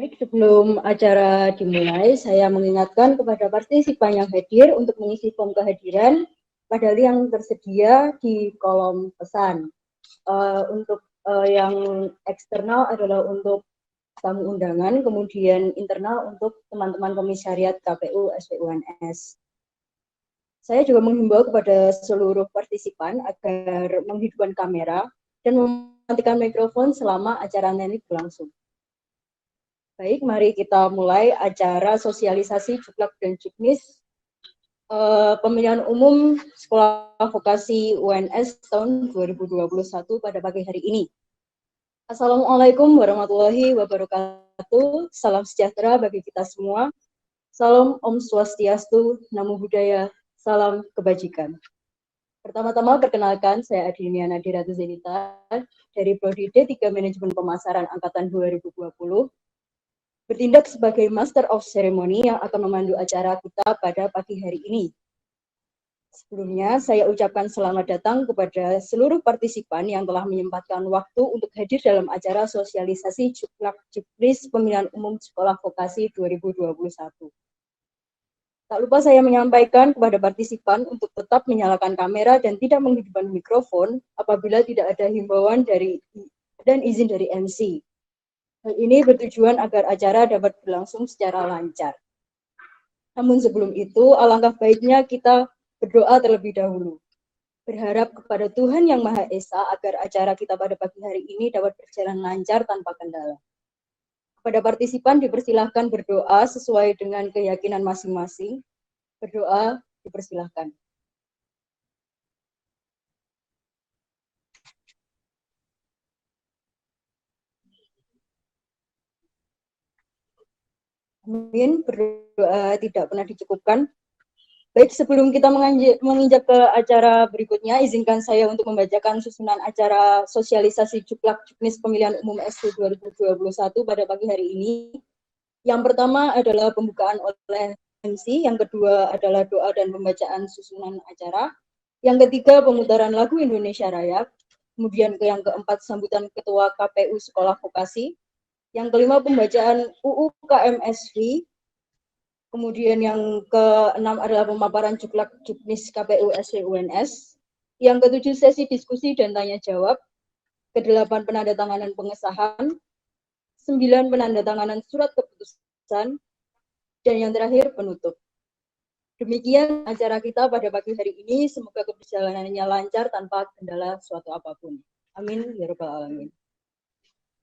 Baik, sebelum acara dimulai, saya mengingatkan kepada partisipan yang hadir untuk mengisi form kehadiran pada link yang tersedia di kolom pesan. Untuk yang eksternal adalah untuk tamu undangan, kemudian internal untuk teman-teman komisariat KPU SPUNS. Saya juga menghimbau kepada seluruh partisipan agar menghidupkan kamera dan mematikan mikrofon selama acara ini berlangsung. Baik, mari kita mulai acara sosialisasi Juklak dan Juknis pemilihan umum Sekolah Vokasi UNS tahun 2021 pada pagi hari ini. Assalamualaikum warahmatullahi wabarakatuh. Salam sejahtera bagi kita semua. Salam Om Swastiastu, Namo Buddhaya, salam kebajikan. Pertama-tama perkenalkan, saya Adriana Diratu Zenita dari Prodi D3 Manajemen Pemasaran Angkatan 2020. Bertindak sebagai Master of Ceremony yang akan memandu acara kita pada pagi hari ini. Sebelumnya, saya ucapkan selamat datang kepada seluruh partisipan yang telah menyempatkan waktu untuk hadir dalam acara sosialisasi Juklak Juknis Pemilihan Umum Sekolah Vokasi 2021. Tak lupa saya menyampaikan kepada partisipan untuk tetap menyalakan kamera dan tidak menghidupkan mikrofon apabila tidak ada himbauan dan izin dari MC. Hal ini bertujuan agar acara dapat berlangsung secara lancar. Namun sebelum itu, alangkah baiknya kita berdoa terlebih dahulu. Berharap kepada Tuhan Yang Maha Esa agar acara kita pada pagi hari ini dapat berjalan lancar tanpa kendala. Kepada partisipan dipersilahkan berdoa sesuai dengan keyakinan masing-masing. Berdoa dipersilahkan. Amin, berdoa tidak pernah dicukupkan. Baik, sebelum kita menginjak ke acara berikutnya, izinkan saya untuk membacakan susunan acara sosialisasi Juklak Juknis Pemilihan Umum ST 2021 pada pagi hari ini. Yang pertama adalah pembukaan oleh MC, yang kedua adalah doa dan pembacaan susunan acara, yang ketiga pemutaran lagu Indonesia Raya, kemudian yang keempat sambutan Ketua KPU Sekolah Vokasi, yang kelima pembacaan UU KMSV, kemudian yang keenam adalah pemaparan Juklak Juknis KPU SPUNS, yang ketujuh sesi diskusi dan tanya jawab, kedelapan penandatanganan pengesahan, 9 penandatanganan surat keputusan, dan yang terakhir penutup. Demikian acara kita pada pagi hari ini, semoga keberjalanannya lancar tanpa kendala suatu apapun. Amin ya rabbal alamin.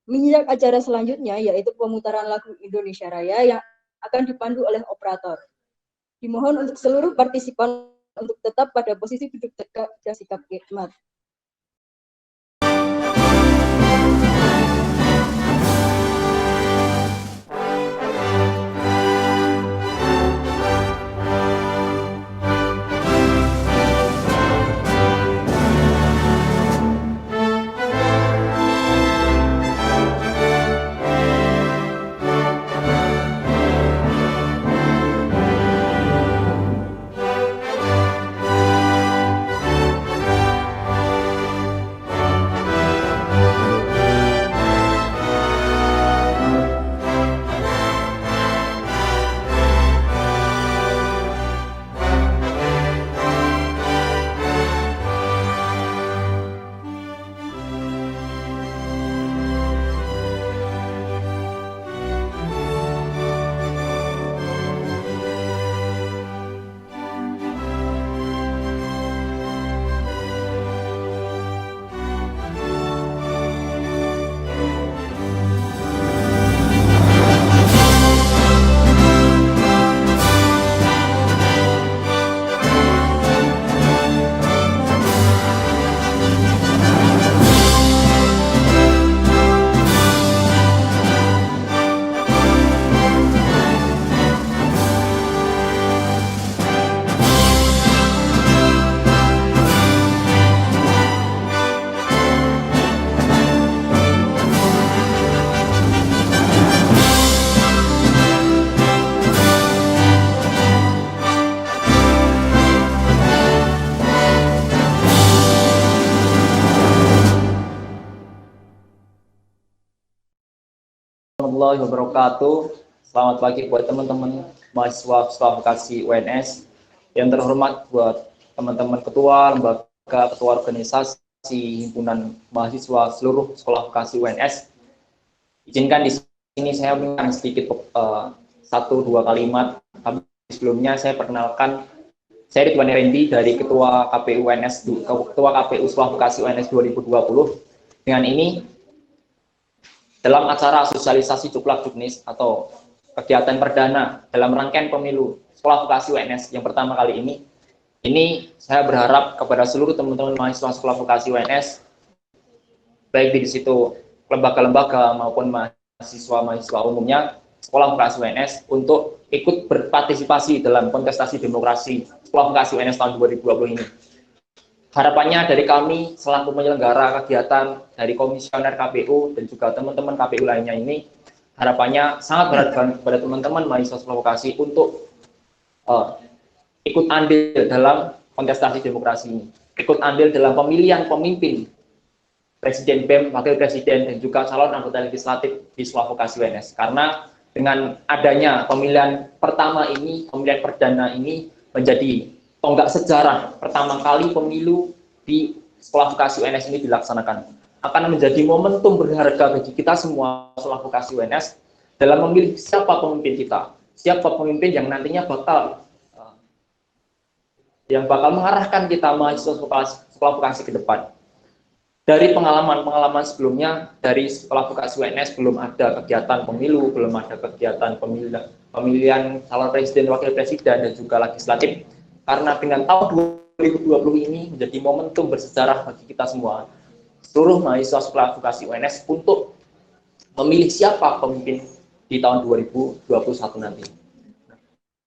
Menginjak acara selanjutnya yaitu pemutaran lagu Indonesia Raya yang akan dipandu oleh operator. Dimohon untuk seluruh partisipan untuk tetap pada posisi duduk tegak dan sikap khidmat. warahmatullahi wabarakatuh. Selamat pagi buat teman-teman mahasiswa vokasi UNS. Yang terhormat buat teman-teman ketua lembaga, ketua organisasi, himpunan mahasiswa seluruh sekolah vokasi UNS. Izinkan di sini saya menyampaikan sedikit satu dua kalimat. Tapi sebelumnya saya perkenalkan, saya Ridwan Rendi dari Ketua KPU UNS, Ketua KPU Sekolah Vokasi UNS 2020. Dengan ini, dalam acara sosialisasi Cuklak Juknis atau kegiatan perdana dalam rangkaian pemilu Sekolah Vokasi UNS yang pertama kali ini saya berharap kepada seluruh teman-teman mahasiswa Sekolah Vokasi UNS, baik di situ lembaga-lembaga maupun mahasiswa umumnya Sekolah Vokasi UNS, untuk ikut berpartisipasi dalam kontestasi demokrasi Sekolah Vokasi UNS tahun 2020 ini. Harapannya dari kami selaku penyelenggara kegiatan, dari komisioner KPU dan juga teman-teman KPU lainnya ini, harapannya sangat berat kepada teman-teman mahasiswa Sekolah Vokasi untuk ikut andil dalam kontestasi demokrasi ini, ikut andil dalam pemilihan pemimpin, presiden BEM, wakil presiden, dan juga calon anggota legislatif di Sekolah Vokasi UNS. Karena dengan adanya pemilihan pertama ini, pemilihan perdana ini menjadi tonggak sejarah pertama kali pemilu di Sekolah Vokasi UNS ini dilaksanakan. Akan menjadi momentum berharga bagi kita semua Sekolah Vokasi UNS dalam memilih siapa pemimpin kita, siapa pemimpin yang nantinya bakal mengarahkan kita mahasiswa Sekolah Vokasi ke depan. Dari pengalaman sebelumnya, dari Sekolah Vokasi UNS belum ada kegiatan pemilu, belum ada kegiatan pemilihan calon presiden, wakil presiden, dan juga legislatif. Karena dengan tahun 2020 ini menjadi momentum bersejarah bagi kita semua, seluruh mahasiswa Sekolah Vokasi UNS, untuk memilih siapa pemimpin di tahun 2021 nanti.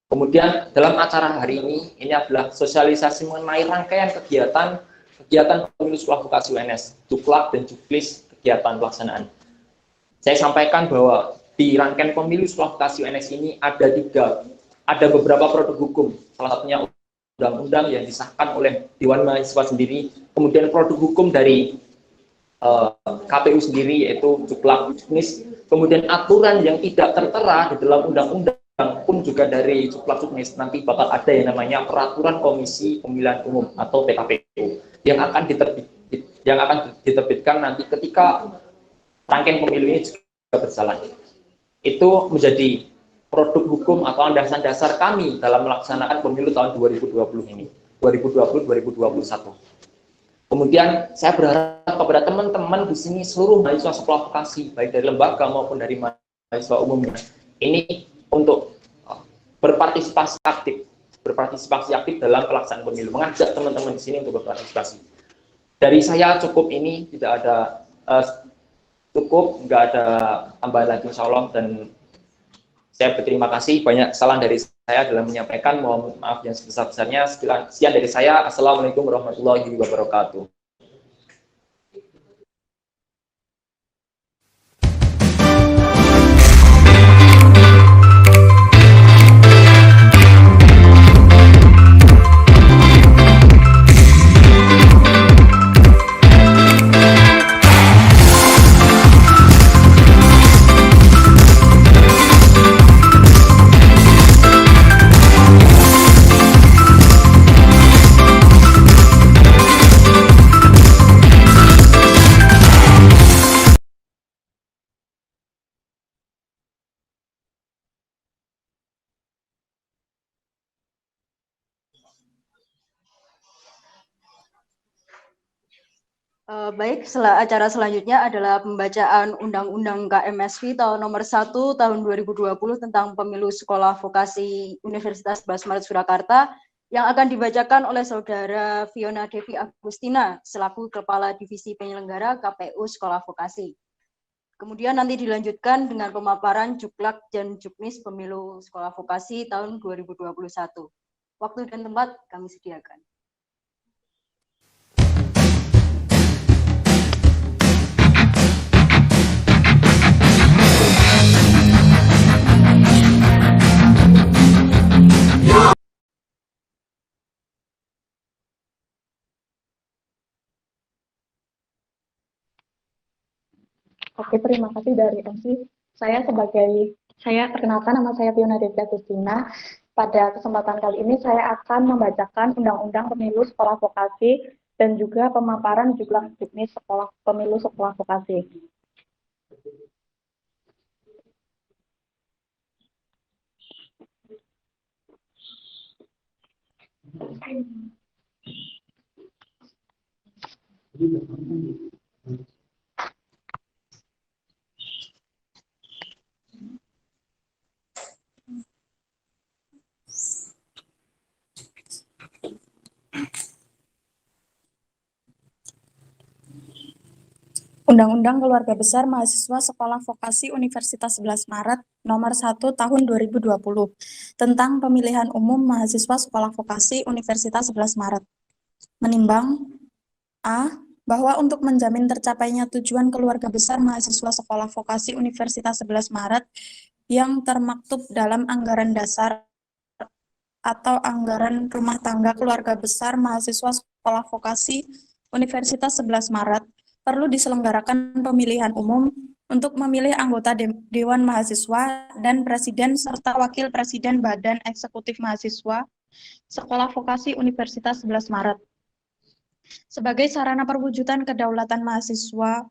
Kemudian dalam acara hari ini adalah sosialisasi mengenai rangkaian kegiatan pemilu Sekolah Vokasi UNS, Cuklak dan Juklis kegiatan pelaksanaan. Saya sampaikan bahwa di rangkaian pemilu Sekolah Vokasi UNS ini ada beberapa produk hukum, salah satunya undang-undang yang disahkan oleh Dewan Mahasiswa sendiri, kemudian produk hukum dari KPU sendiri yaitu Cuklak Juknis, kemudian aturan yang tidak tertera di dalam undang-undang pun juga dari Cuklak Juknis. Nanti bakal ada yang namanya Peraturan Komisi Pemilihan Umum atau PKPU yang akan diterbitkan nanti ketika rangkaian pemilu ini juga berjalan. Itu menjadi produk hukum atau landasan dasar kami dalam melaksanakan pemilu tahun 2020 ini, 2020-2021. Kemudian saya berharap kepada teman-teman di sini, seluruh mahasiswa Sekolah Vokasi, baik dari lembaga maupun dari mahasiswa umumnya, ini untuk berpartisipasi aktif dalam pelaksanaan pemilu, mengajak teman-teman di sini untuk berpartisipasi. Dari saya cukup ini, tidak ada nggak ada tambahan lagi insya Allah, dan saya berterima kasih. Banyak kesalahan dari saya dalam menyampaikan, mohon maaf yang sebesar-besarnya. Sekian dari saya. Assalamualaikum warahmatullahi wabarakatuh. Baik, acara selanjutnya adalah pembacaan Undang-Undang KMSV tahun nomor 1 tahun 2020 tentang Pemilu Sekolah Vokasi Universitas 11 Maret Surakarta yang akan dibacakan oleh Saudara Fiona Devi Agustina selaku Kepala Divisi Penyelenggara KPU Sekolah Vokasi. Kemudian nanti dilanjutkan dengan pemaparan Cuklak dan Juknis Pemilu Sekolah Vokasi tahun 2021. Waktu dan tempat kami sediakan. Oke, terima kasih dari MC. Saya perkenalkan, nama saya Fiona Devia Agustina. Pada kesempatan kali ini saya akan membacakan Undang-Undang Pemilu Sekolah Vokasi dan juga pemaparan jumlah jenis pemilu sekolah vokasi. Undang-Undang Keluarga Besar Mahasiswa Sekolah Vokasi Universitas 11 Maret Nomor 1 Tahun 2020 tentang Pemilihan Umum Mahasiswa Sekolah Vokasi Universitas 11 Maret. Menimbang A. Bahwa untuk menjamin tercapainya tujuan keluarga besar mahasiswa sekolah vokasi Universitas 11 Maret yang termaktub dalam anggaran dasar atau anggaran rumah tangga keluarga besar mahasiswa sekolah vokasi Universitas 11 Maret, perlu diselenggarakan pemilihan umum untuk memilih anggota Dewan Mahasiswa dan Presiden serta Wakil Presiden Badan Eksekutif Mahasiswa Sekolah Vokasi Universitas 11 Maret. Sebagai sarana perwujudan kedaulatan mahasiswa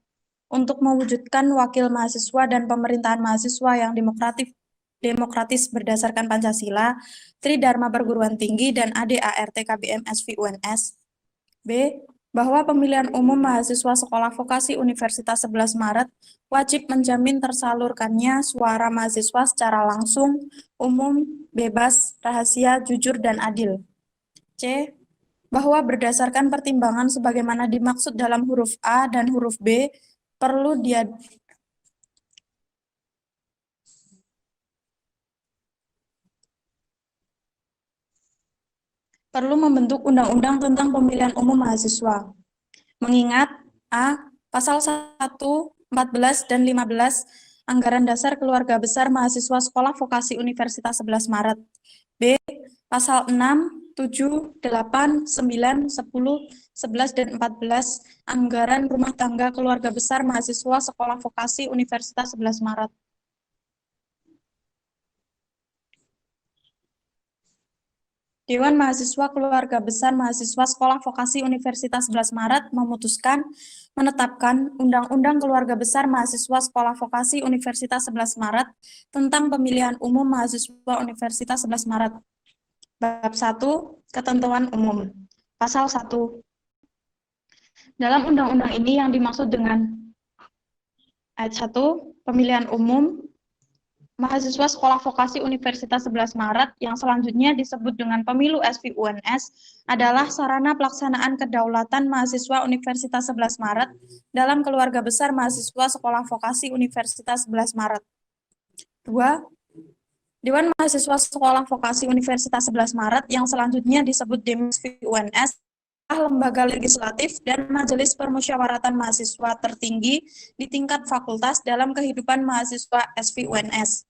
untuk mewujudkan wakil mahasiswa dan pemerintahan mahasiswa yang demokratis berdasarkan Pancasila, Tridharma Perguruan Tinggi, dan ADART KBM SV UNS. B. Bahwa pemilihan umum mahasiswa sekolah vokasi Universitas 11 Maret wajib menjamin tersalurkannya suara mahasiswa secara langsung, umum, bebas, rahasia, jujur, dan adil. C. Bahwa berdasarkan pertimbangan sebagaimana dimaksud dalam huruf A dan huruf B, perlu membentuk undang-undang tentang pemilihan umum mahasiswa. Mengingat A. Pasal 1, 14, dan 15 Anggaran Dasar Keluarga Besar Mahasiswa Sekolah Vokasi Universitas 11 Maret. B. Pasal 6, 7, 8, 9, 10, 11, dan 14 Anggaran Rumah Tangga Keluarga Besar Mahasiswa Sekolah Vokasi Universitas 11 Maret. Dewan Mahasiswa Keluarga Besar Mahasiswa Sekolah Vokasi Universitas 11 Maret memutuskan menetapkan Undang-Undang Keluarga Besar Mahasiswa Sekolah Vokasi Universitas 11 Maret tentang Pemilihan Umum Mahasiswa Universitas 11 Maret. Bab 1. Ketentuan umum. Pasal 1. Dalam undang-undang ini yang dimaksud dengan ayat 1, pemilihan umum mahasiswa sekolah vokasi Universitas 11 Maret yang selanjutnya disebut dengan pemilu SV UNS adalah sarana pelaksanaan kedaulatan mahasiswa Universitas 11 Maret dalam keluarga besar mahasiswa sekolah vokasi Universitas 11 Maret. 2. Dewan Mahasiswa Sekolah Vokasi Universitas 11 Maret yang selanjutnya disebut DMSV UNS adalah lembaga legislatif dan majelis permusyawaratan mahasiswa tertinggi di tingkat fakultas dalam kehidupan mahasiswa SV UNS.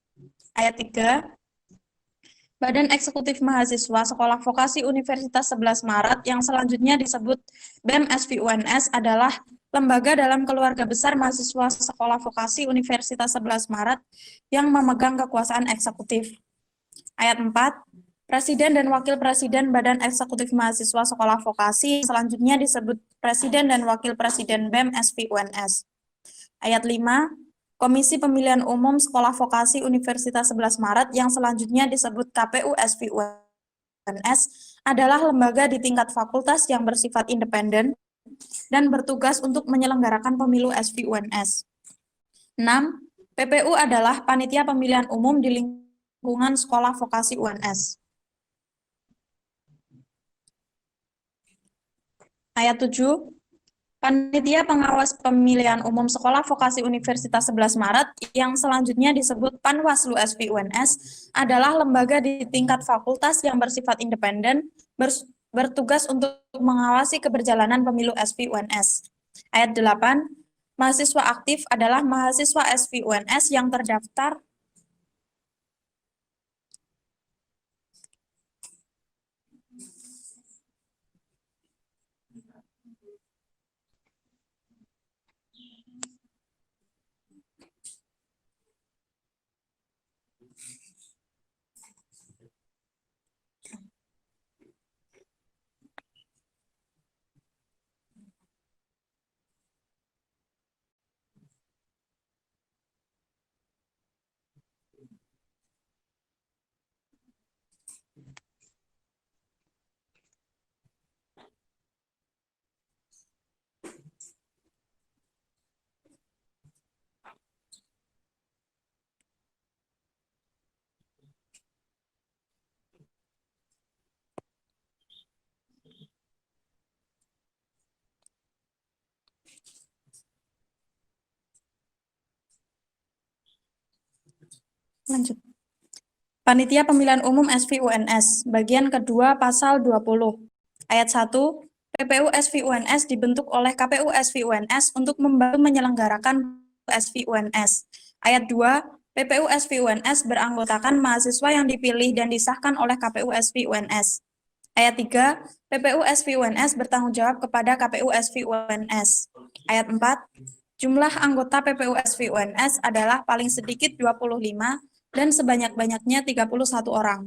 Ayat 3. Badan Eksekutif Mahasiswa Sekolah Vokasi Universitas 11 Maret yang selanjutnya disebut BEM SV UNS adalah lembaga dalam keluarga besar mahasiswa sekolah vokasi Universitas 11 Maret yang memegang kekuasaan eksekutif. Ayat 4. Presiden dan Wakil Presiden Badan Eksekutif Mahasiswa Sekolah Vokasi selanjutnya disebut Presiden dan Wakil Presiden BEM SV UNS. Ayat 5. Komisi Pemilihan Umum Sekolah Vokasi Universitas 11 Maret yang selanjutnya disebut KPU SV UNS adalah lembaga di tingkat fakultas yang bersifat independen dan bertugas untuk menyelenggarakan pemilu SV UNS. 6. PPU adalah panitia pemilihan umum di lingkungan sekolah vokasi UNS. Ayat 7. Panitia Pengawas Pemilihan Umum Sekolah Vokasi Universitas 11 Maret yang selanjutnya disebut Panwaslu SV UNS adalah lembaga di tingkat fakultas yang bersifat independen, bertugas untuk mengawasi keberjalanan pemilu SV UNS. Ayat 8. Mahasiswa aktif adalah mahasiswa SV UNS yang terdaftar Lanjut. Panitia Pemilihan Umum SVUNS, bagian kedua pasal 20. Ayat 1, PPU SVUNS dibentuk oleh KPU SVUNS untuk membantu menyelenggarakan SVUNS. Ayat 2, PPU SVUNS beranggotakan mahasiswa yang dipilih dan disahkan oleh KPU SVUNS. Ayat 3, PPU SVUNS bertanggung jawab kepada KPU SVUNS. Ayat 4, jumlah anggota PPU SVUNS adalah paling sedikit 25 dan sebanyak-banyaknya 31 orang.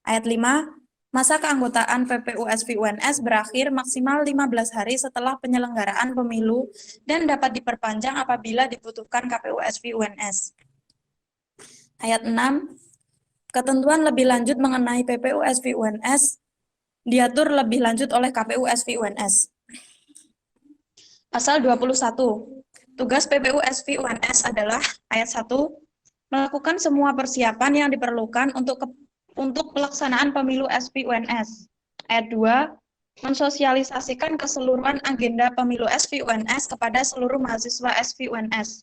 Ayat 5, masa keanggotaan PPU SVUNS berakhir maksimal 15 hari setelah penyelenggaraan pemilu dan dapat diperpanjang apabila dibutuhkan KPU SVUNS. Ayat 6, ketentuan lebih lanjut mengenai PPU SVUNS diatur lebih lanjut oleh KPU SVUNS. Pasal 21, tugas PPU SVUNS adalah ayat 1, melakukan semua persiapan yang diperlukan untuk pelaksanaan pemilu SVUNS. Ayat 2, mensosialisasikan keseluruhan agenda pemilu SVUNS kepada seluruh mahasiswa SVUNS.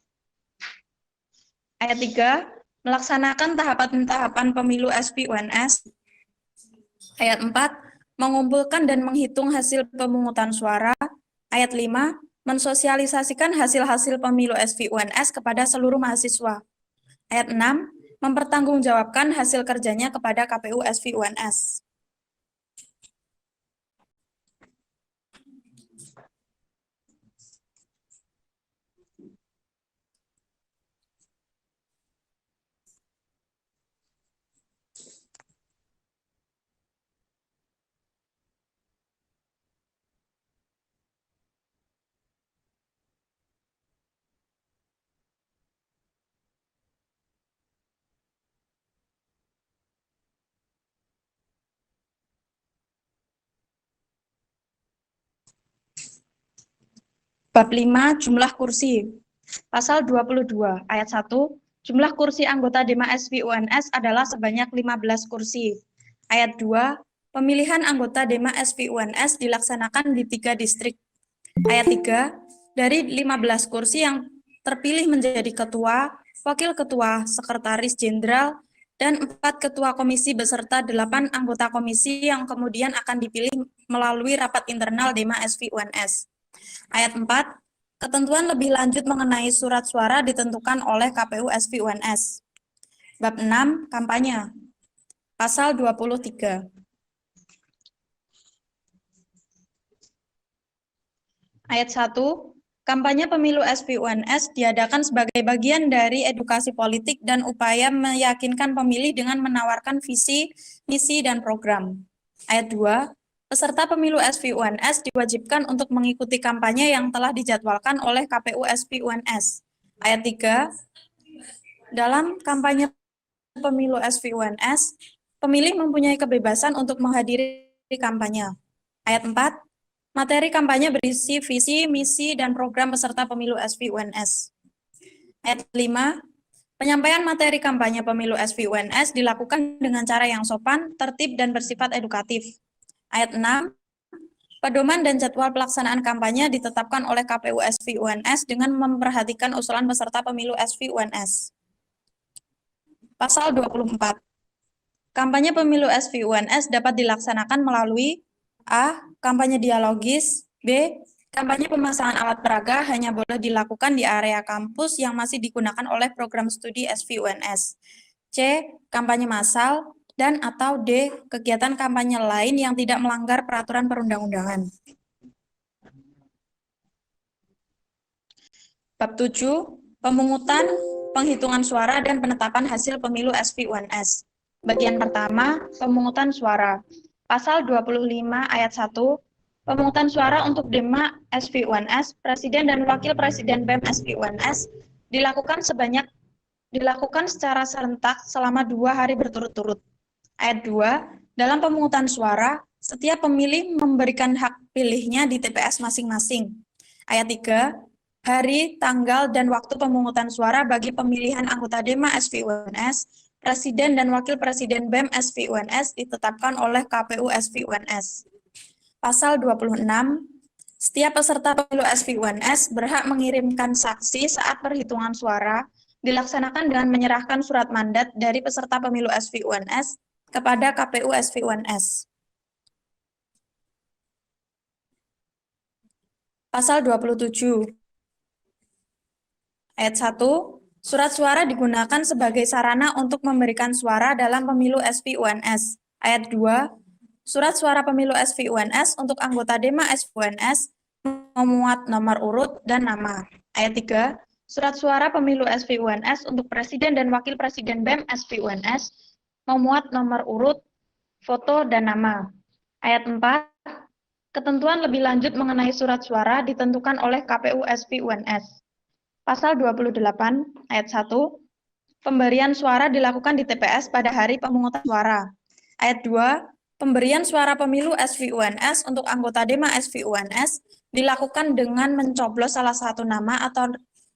Ayat 3, melaksanakan tahapan-tahapan pemilu SVUNS. Ayat 4, mengumpulkan dan menghitung hasil pemungutan suara. Ayat 5, mensosialisasikan hasil-hasil pemilu SVUNS kepada seluruh mahasiswa. Ayat 6, mempertanggungjawabkan hasil kerjanya kepada KPU SVUNS. Bab 5, jumlah kursi. Pasal 22, ayat 1, jumlah kursi anggota DEMA SVUNS adalah sebanyak 15 kursi. Ayat 2, pemilihan anggota DEMA SVUNS dilaksanakan di 3 distrik. Ayat 3, dari 15 kursi yang terpilih menjadi ketua, wakil ketua, sekretaris jenderal, dan 4 ketua komisi beserta 8 anggota komisi yang kemudian akan dipilih melalui rapat internal DEMA SVUNS. Ayat 4, ketentuan lebih lanjut mengenai surat suara ditentukan oleh KPU SVUNS. Bab 6, kampanye. Pasal 23. Ayat 1, kampanye pemilu SVUNS diadakan sebagai bagian dari edukasi politik dan upaya meyakinkan pemilih dengan menawarkan visi, misi, dan program. Ayat 2, peserta pemilu SVUNS diwajibkan untuk mengikuti kampanye yang telah dijadwalkan oleh KPU SVUNS. Ayat 3, dalam kampanye pemilu SVUNS, pemilih mempunyai kebebasan untuk menghadiri kampanye. Ayat 4, materi kampanye berisi visi, misi, dan program peserta pemilu SVUNS. Ayat 5, penyampaian materi kampanye pemilu SVUNS dilakukan dengan cara yang sopan, tertib, dan bersifat edukatif. Ayat 6, pedoman dan jadwal pelaksanaan kampanye ditetapkan oleh KPU SVUNS dengan memperhatikan usulan peserta pemilu SVUNS. Pasal 24. Kampanye pemilu SVUNS dapat dilaksanakan melalui A. Kampanye dialogis. B. Kampanye pemasangan alat peraga hanya boleh dilakukan di area kampus yang masih digunakan oleh program studi SVUNS. C. Kampanye massal. Dan atau D. Kegiatan kampanye lain yang tidak melanggar peraturan perundang-undangan. Bab 7. Pemungutan, penghitungan suara, dan penetapan hasil pemilu SVUNS. Bagian pertama, pemungutan suara. Pasal 25 ayat 1, pemungutan suara untuk DEMA SVUNS, Presiden dan Wakil Presiden BEM SVUNS dilakukan secara serentak selama 2 hari berturut-turut. Ayat 2, dalam pemungutan suara, setiap pemilih memberikan hak pilihnya di TPS masing-masing. Ayat 3, hari, tanggal, dan waktu pemungutan suara bagi pemilihan anggota DEMA SVUNS, Presiden dan Wakil Presiden BEM SVUNS ditetapkan oleh KPU SVUNS. Pasal 26, setiap peserta pemilu SVUNS berhak mengirimkan saksi saat perhitungan suara dilaksanakan dengan menyerahkan surat mandat dari peserta pemilu SVUNS kepada KPU SVUNS. Pasal 27. Ayat 1. Surat suara digunakan sebagai sarana untuk memberikan suara dalam pemilu SVUNS. Ayat 2. Surat suara pemilu SVUNS untuk anggota DEMA SVUNS memuat nomor urut dan nama. Ayat 3. Surat suara pemilu SVUNS untuk Presiden dan Wakil Presiden BEM SVUNS memuat nomor urut, foto, dan nama. Ayat 4. Ketentuan lebih lanjut mengenai surat suara ditentukan oleh KPU SVUNS. Pasal 28 ayat 1. Pemberian suara dilakukan di TPS pada hari pemungutan suara. Ayat 2. Pemberian suara pemilu SVUNS untuk anggota DEMA SVUNS dilakukan dengan mencoblos salah satu nama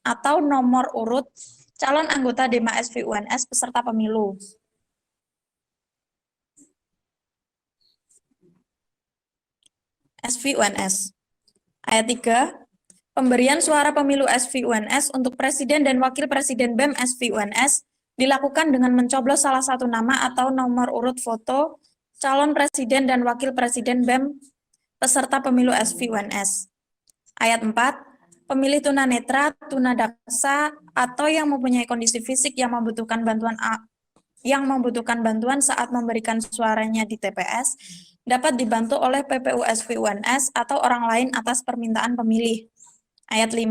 atau nomor urut calon anggota DEMA SVUNS peserta pemilu. SVUNS. Ayat 3. Pemberian suara pemilu SVUNS untuk Presiden dan Wakil Presiden BEM SVUNS dilakukan dengan mencoblos salah satu nama atau nomor urut foto calon Presiden dan Wakil Presiden BEM peserta pemilu SVUNS. Ayat 4. Pemilih tunanetra, tunadaksa, atau yang mempunyai kondisi fisik yang membutuhkan bantuan saat memberikan suaranya di TPS dapat dibantu oleh PPU SVUNS atau orang lain atas permintaan pemilih. Ayat 5.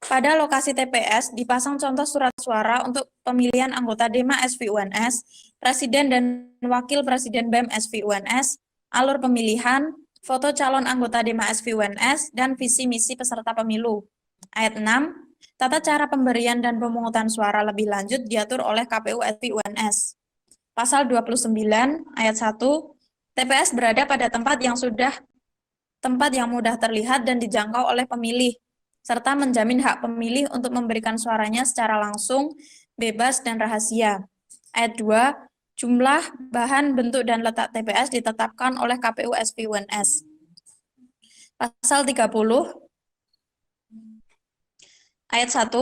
Pada lokasi TPS dipasang contoh surat suara untuk pemilihan anggota DEMA SVUNS, Presiden dan Wakil Presiden BEM SVUNS, alur pemilihan, foto calon anggota DEMA SVUNS, dan visi misi peserta pemilu. Ayat 6. Tata cara pemberian dan pemungutan suara lebih lanjut diatur oleh KPU SVUNS. Pasal 29 ayat 1. TPS berada pada tempat yang mudah terlihat dan dijangkau oleh pemilih, serta menjamin hak pemilih untuk memberikan suaranya secara langsung, bebas, dan rahasia. Ayat 2. Jumlah, bahan, bentuk, dan letak TPS ditetapkan oleh KPU SVUNS. Pasal 30. Ayat 1.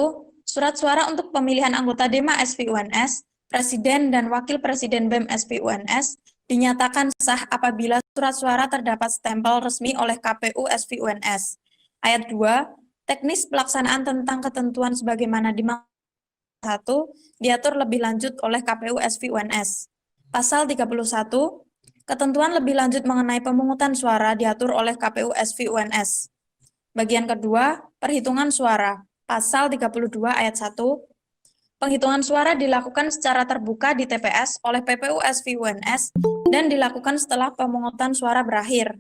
Surat suara untuk pemilihan anggota DEMA SVUNS, Presiden dan Wakil Presiden BEM SVUNS dinyatakan sah apabila surat suara terdapat stempel resmi oleh KPU SVUNS. Ayat 2. Teknis pelaksanaan tentang ketentuan sebagaimana dimaksud 1 diatur lebih lanjut oleh KPU SVUNS. Pasal 31. Ketentuan lebih lanjut mengenai pemungutan suara diatur oleh KPU SVUNS. Bagian kedua, perhitungan suara. Pasal 32 ayat 1. Penghitungan suara dilakukan secara terbuka di TPS oleh PPU SVUNS dan dilakukan setelah pemungutan suara berakhir.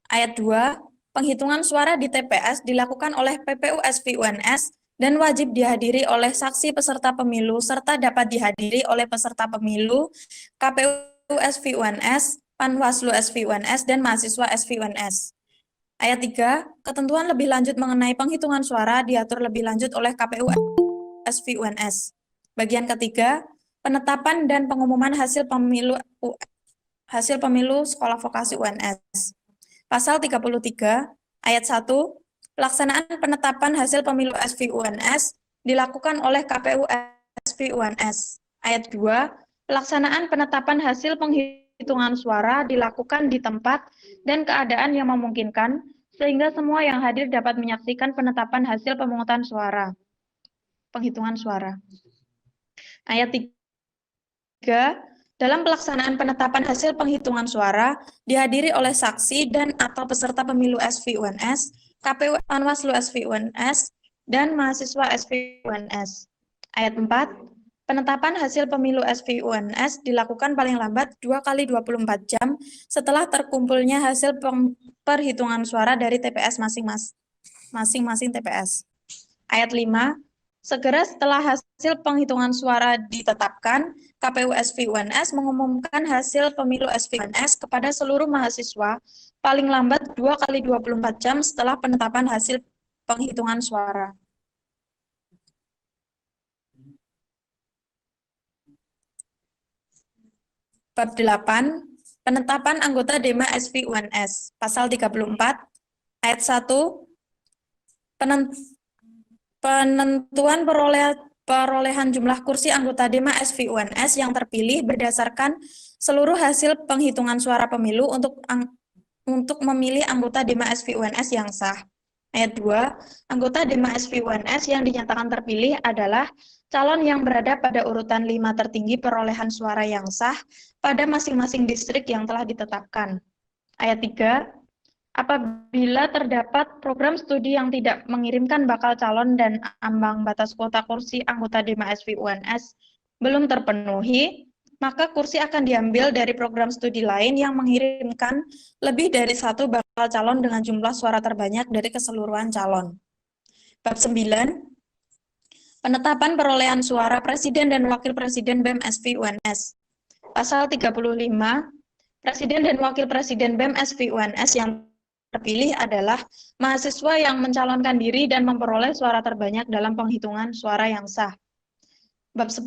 Ayat 2. Penghitungan suara di TPS dilakukan oleh PPU SVUNS dan wajib dihadiri oleh saksi peserta pemilu serta dapat dihadiri oleh peserta pemilu, KPU SVUNS, Panwaslu SVUNS, dan mahasiswa SVUNS. Ayat 3. Ketentuan lebih lanjut mengenai penghitungan suara diatur lebih lanjut oleh KPU SVUNS. Bagian ketiga, penetapan dan pengumuman hasil pemilu sekolah vokasi UNS. Pasal 33 ayat 1, pelaksanaan penetapan hasil pemilu SVUNS dilakukan oleh KPU SVUNS. Ayat 2, pelaksanaan penetapan hasil penghitungan suara dilakukan di tempat dan keadaan yang memungkinkan sehingga semua yang hadir dapat menyaksikan penetapan hasil pemungutan suara. Penghitungan suara. Ayat 3, dalam pelaksanaan penetapan hasil penghitungan suara dihadiri oleh saksi dan atau peserta pemilu SVUNS, KPU Panwaslu SVUNS, dan mahasiswa SVUNS. Ayat 4, penetapan hasil pemilu SVUNS dilakukan paling lambat 2 kali 24 jam setelah terkumpulnya hasil perhitungan suara dari TPS masing-masing TPS. Ayat 5, segera setelah hasil penghitungan suara ditetapkan, KPU SVUNS mengumumkan hasil pemilu SVUNS kepada seluruh mahasiswa paling lambat 2 kali 24 jam setelah penetapan hasil penghitungan suara. Bab 8, Penetapan anggota DEMA SV UNS. Pasal 34 ayat 1. Penentuan perolehan jumlah kursi anggota DEMA SV UNS yang terpilih berdasarkan seluruh hasil penghitungan suara pemilu untuk memilih anggota DEMA SV UNS yang sah. Ayat 2. Anggota DEMA SV UNS yang dinyatakan terpilih adalah calon yang berada pada urutan 5 tertinggi perolehan suara yang sah pada masing-masing distrik yang telah ditetapkan. Ayat 3. Apabila terdapat program studi yang tidak mengirimkan bakal calon dan ambang batas kuota kursi anggota DEMA SV UNS belum terpenuhi, maka kursi akan diambil dari program studi lain yang mengirimkan lebih dari satu bakal calon dengan jumlah suara terbanyak dari keseluruhan calon. Bab 9. Penetapan perolehan suara Presiden dan Wakil Presiden BEM SV UNS. Pasal 35. Presiden dan Wakil Presiden BEM SV UNS yang terpilih adalah mahasiswa yang mencalonkan diri dan memperoleh suara terbanyak dalam penghitungan suara yang sah. Bab 10.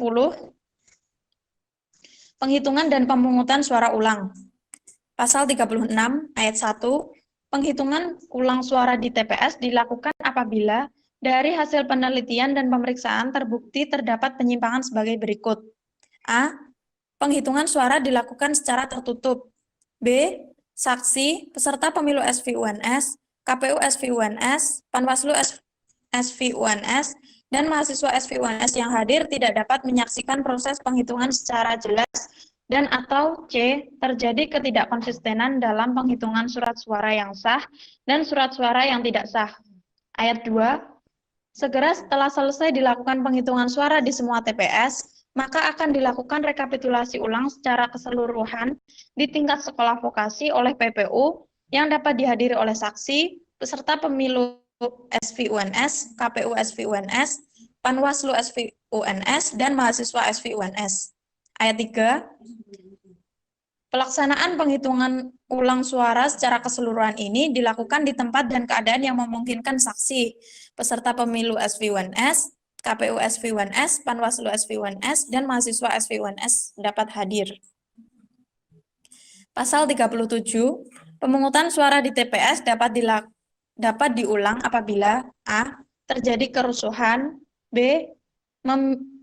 Penghitungan dan pemungutan suara ulang. Pasal 36 ayat 1. Penghitungan ulang suara di TPS dilakukan apabila dari hasil penelitian dan pemeriksaan terbukti terdapat penyimpangan sebagai berikut. A. Penghitungan suara dilakukan secara tertutup. B. Saksi, peserta pemilu SV UNS, KPU SV UNS, Panwaslu SV UNS, dan mahasiswa SV UNS yang hadir tidak dapat menyaksikan proses penghitungan secara jelas dan atau C. Terjadi ketidakkonsistenan dalam penghitungan surat suara yang sah dan surat suara yang tidak sah. Ayat 2. Segera setelah selesai dilakukan penghitungan suara di semua TPS, maka akan dilakukan rekapitulasi ulang secara keseluruhan di tingkat sekolah vokasi oleh PPU yang dapat dihadiri oleh saksi, peserta pemilu SV UNS, KPU SV UNS, Panwaslu SV UNS, dan mahasiswa SV UNS. Ayat 3. Pelaksanaan penghitungan ulang suara secara keseluruhan ini dilakukan di tempat dan keadaan yang memungkinkan saksi, peserta pemilu SV UNS, KPU SV UNS, Panwaslu SV UNS, dan mahasiswa SV UNS dapat hadir. Pasal 37, pemungutan suara di TPS dapat diulang apabila A. Terjadi kerusuhan, B.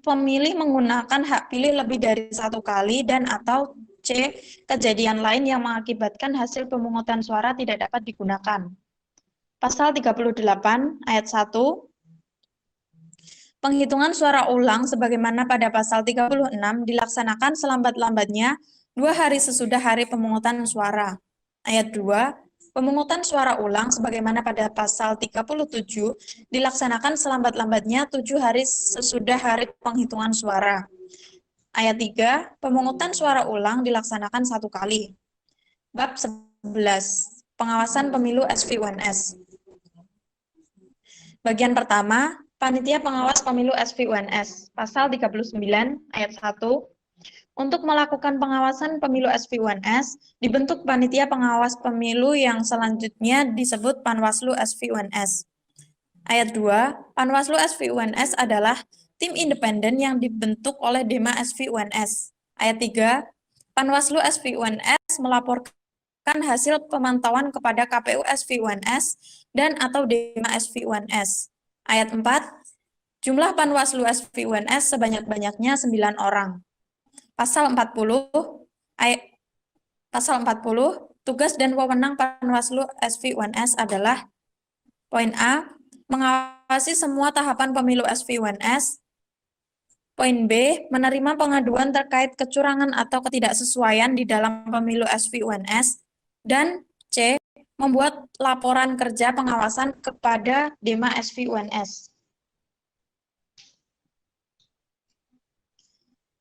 Pemilih menggunakan hak pilih lebih dari satu kali, dan atau C. Kejadian lain yang mengakibatkan hasil pemungutan suara tidak dapat digunakan. Pasal 38 ayat 1. Penghitungan suara ulang sebagaimana pada pasal 36 dilaksanakan selambat-lambatnya 2 hari sesudah hari pemungutan suara. Ayat 2. Pemungutan suara ulang sebagaimana pada pasal 37 dilaksanakan selambat-lambatnya 7 hari sesudah hari penghitungan suara. Ayat 3. Pemungutan suara ulang dilaksanakan 1 kali. Bab 11. Pengawasan pemilu SV UNS. Bagian pertama, Panitia Pengawas Pemilu SV UNS. Pasal 39 ayat 1. Untuk melakukan pengawasan pemilu SV UNS, dibentuk Panitia Pengawas Pemilu yang selanjutnya disebut Panwaslu SV UNS. Ayat 2. Panwaslu SV UNS adalah tim independen yang dibentuk oleh DEMA SV UNS. Ayat 3. Panwaslu SV UNS melaporkan hasil pemantauan kepada KPU SV UNS dan atau DEMA SV UNS. Ayat 4. Jumlah Panwaslu SV UNS sebanyak-banyaknya 9 orang. Pasal 40, tugas dan wewenang Panwaslu SV UNS adalah poin A. Mengawasi semua tahapan pemilu SV UNS. Poin B. Menerima pengaduan terkait kecurangan atau ketidaksesuaian di dalam pemilu SV UNS. Dan C. Membuat laporan kerja pengawasan kepada DEMA SV UNS.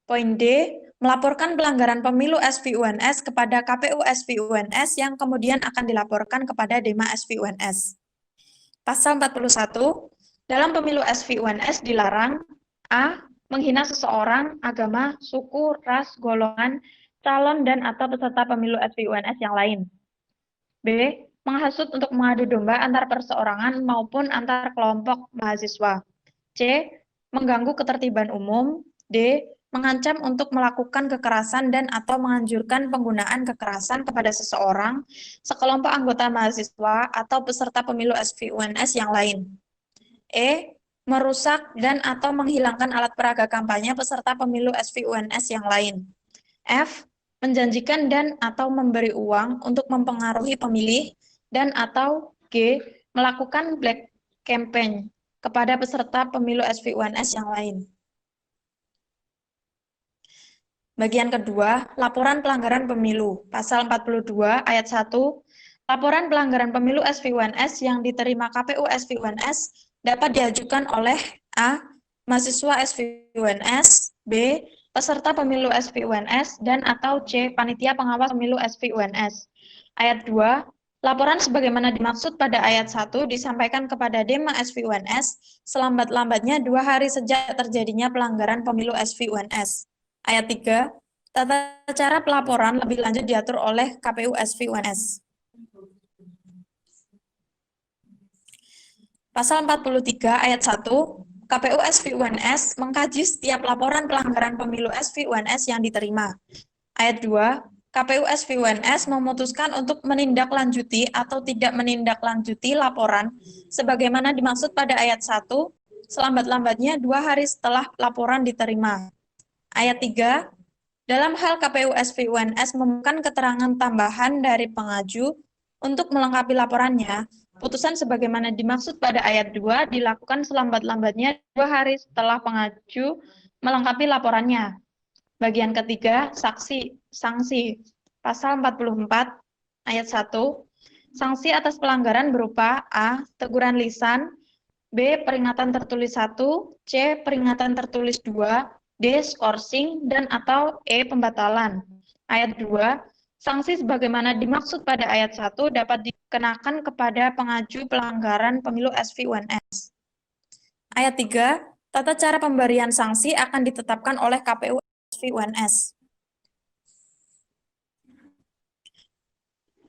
Poin D. Melaporkan pelanggaran pemilu SV UNS kepada KPU SV UNS yang kemudian akan dilaporkan kepada DEMA SV UNS. Pasal 41. Dalam pemilu SV UNS dilarang A. Menghina seseorang, agama, suku, ras, golongan, calon dan atau peserta pemilu SV UNS yang lain. B. Menghasut untuk mengadu domba antar perseorangan maupun antar kelompok mahasiswa. C. Mengganggu ketertiban umum. D. mengancam untuk melakukan kekerasan dan atau menganjurkan penggunaan kekerasan kepada seseorang, sekelompok anggota mahasiswa, atau peserta pemilu SVUNS yang lain. E. Merusak dan atau menghilangkan alat peraga kampanye peserta pemilu SVUNS yang lain. F. Menjanjikan dan atau memberi uang untuk mempengaruhi pemilih dan atau G. Melakukan black campaign kepada peserta pemilu SVUNS yang lain. Bagian kedua, laporan pelanggaran pemilu. Pasal 42 ayat 1, laporan pelanggaran pemilu SVUNS yang diterima KPU SVUNS dapat diajukan oleh A. Mahasiswa SVUNS, B. Peserta pemilu SVUNS, dan atau C. Panitia pengawas pemilu SVUNS. Ayat 2, laporan sebagaimana dimaksud pada ayat 1 disampaikan kepada Dema SVUNS selambat-lambatnya 2 hari sejak terjadinya pelanggaran pemilu SVUNS. Ayat 3, tata cara pelaporan lebih lanjut diatur oleh KPU SVUNS. Pasal 43 ayat 1, KPU SVUNS mengkaji setiap laporan pelanggaran pemilu SVUNS yang diterima. Ayat 2, KPU SVUNS memutuskan untuk menindaklanjuti atau tidak menindaklanjuti laporan sebagaimana dimaksud pada ayat 1 selambat-lambatnya 2 hari setelah laporan diterima. Ayat 3, dalam hal KPU SVUNS menemukan keterangan tambahan dari pengaju untuk melengkapi laporannya, putusan sebagaimana dimaksud pada ayat 2 dilakukan selambat-lambatnya 2 hari setelah pengaju melengkapi laporannya. Bagian ketiga, sanksi. Pasal 44 ayat 1, sanksi atas pelanggaran berupa A. Teguran lisan, B. Peringatan tertulis 1, C. Peringatan tertulis 2, D. Skorsing, dan atau E. Pembatalan. Ayat 2, sanksi sebagaimana dimaksud pada ayat 1 dapat dikenakan kepada pengaju pelanggaran pemilu SVUNS. Ayat 3, tata cara pemberian sanksi akan ditetapkan oleh KPU SVUNS.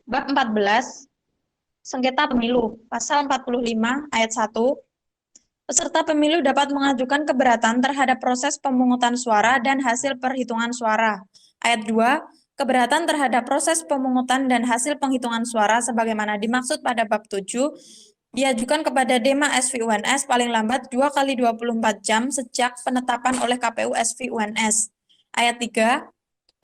Bab 14, sengketa pemilu. Pasal 45 ayat 1, peserta pemilu dapat mengajukan keberatan terhadap proses pemungutan suara dan hasil perhitungan suara. Ayat 2, keberatan terhadap proses pemungutan dan hasil penghitungan suara sebagaimana dimaksud pada bab 7 diajukan kepada Dema SVUNS paling lambat 2 kali 24 jam sejak penetapan oleh KPU SVUNS. Ayat 3,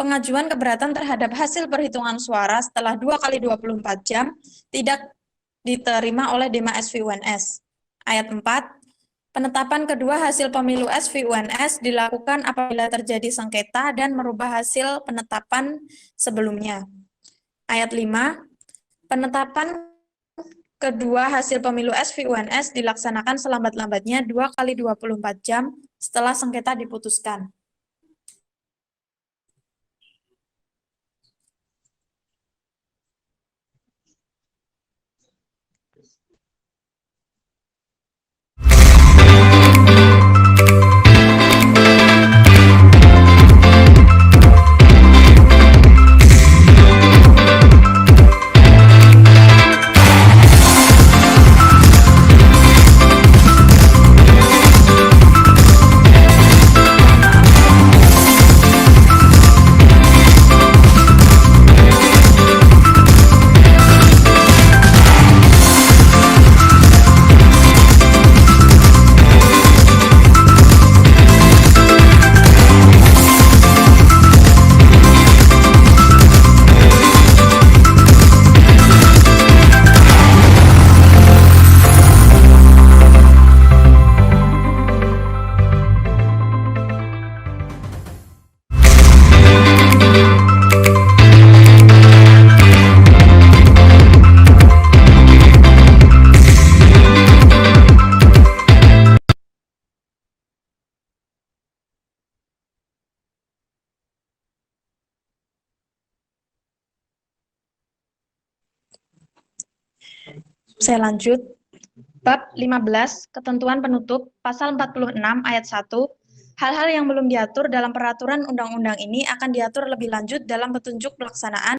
pengajuan keberatan terhadap hasil perhitungan suara setelah 2 kali 24 jam tidak diterima oleh Dema SVUNS. Ayat 4, penetapan kedua hasil pemilu SVUNS dilakukan apabila terjadi sengketa dan merubah hasil penetapan sebelumnya. Ayat 5, penetapan kedua hasil pemilu SVUNS dilaksanakan selambat-lambatnya 2 kali 24 jam setelah sengketa diputuskan. Saya lanjut. Bab 15, ketentuan penutup, pasal 46 ayat 1, hal-hal yang belum diatur dalam peraturan undang-undang ini akan diatur lebih lanjut dalam petunjuk pelaksanaan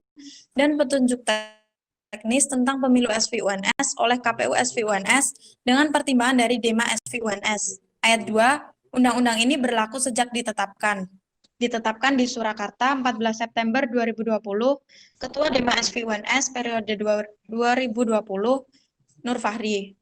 dan petunjuk teknis tentang pemilu SVUNS oleh KPU SVUNS dengan pertimbangan dari Dema SVUNS. Ayat 2, undang-undang ini berlaku sejak ditetapkan. ditetapkan di Surakarta 14 September 2020, Ketua DEMA SV UNS periode 2020, Nur Fahri.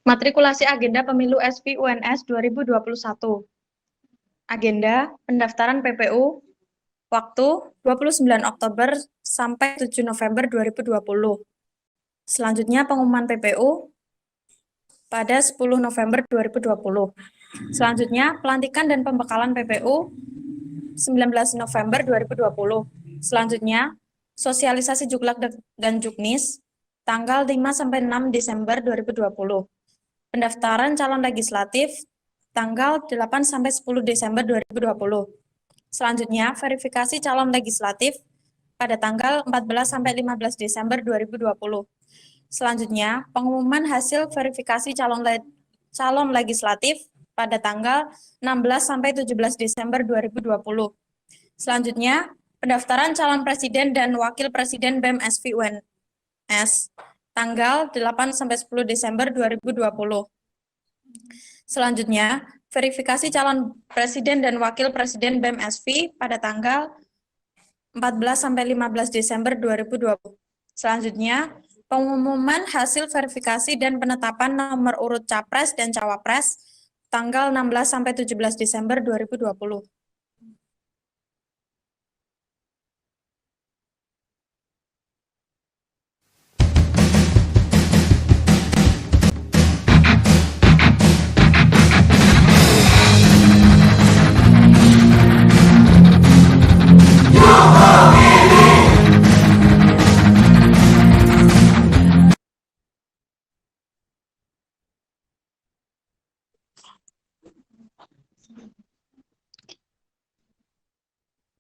Matrikulasi agenda pemilu SV UNS 2021. Agenda pendaftaran PPU waktu 29 Oktober sampai 7 November 2020. Selanjutnya pengumuman PPU pada 10 November 2020. Selanjutnya pelantikan dan pembekalan PPU 19 November 2020. Selanjutnya sosialisasi Juklak dan Juknis tanggal 5 sampai 6 Desember 2020. Pendaftaran calon legislatif tanggal 8 sampai 10 Desember 2020. Selanjutnya, verifikasi calon legislatif pada tanggal 14 sampai 15 Desember 2020. Selanjutnya, pengumuman hasil verifikasi calon legislatif pada tanggal 16 sampai 17 Desember 2020. Selanjutnya, pendaftaran calon presiden dan wakil presiden BEM SV UNS tanggal 8 sampai 10 Desember 2020. Selanjutnya, verifikasi calon presiden dan wakil presiden BEM SV pada tanggal 14 sampai 15 Desember 2020. Selanjutnya, pengumuman hasil verifikasi dan penetapan nomor urut capres dan cawapres tanggal 16 sampai 17 Desember 2020.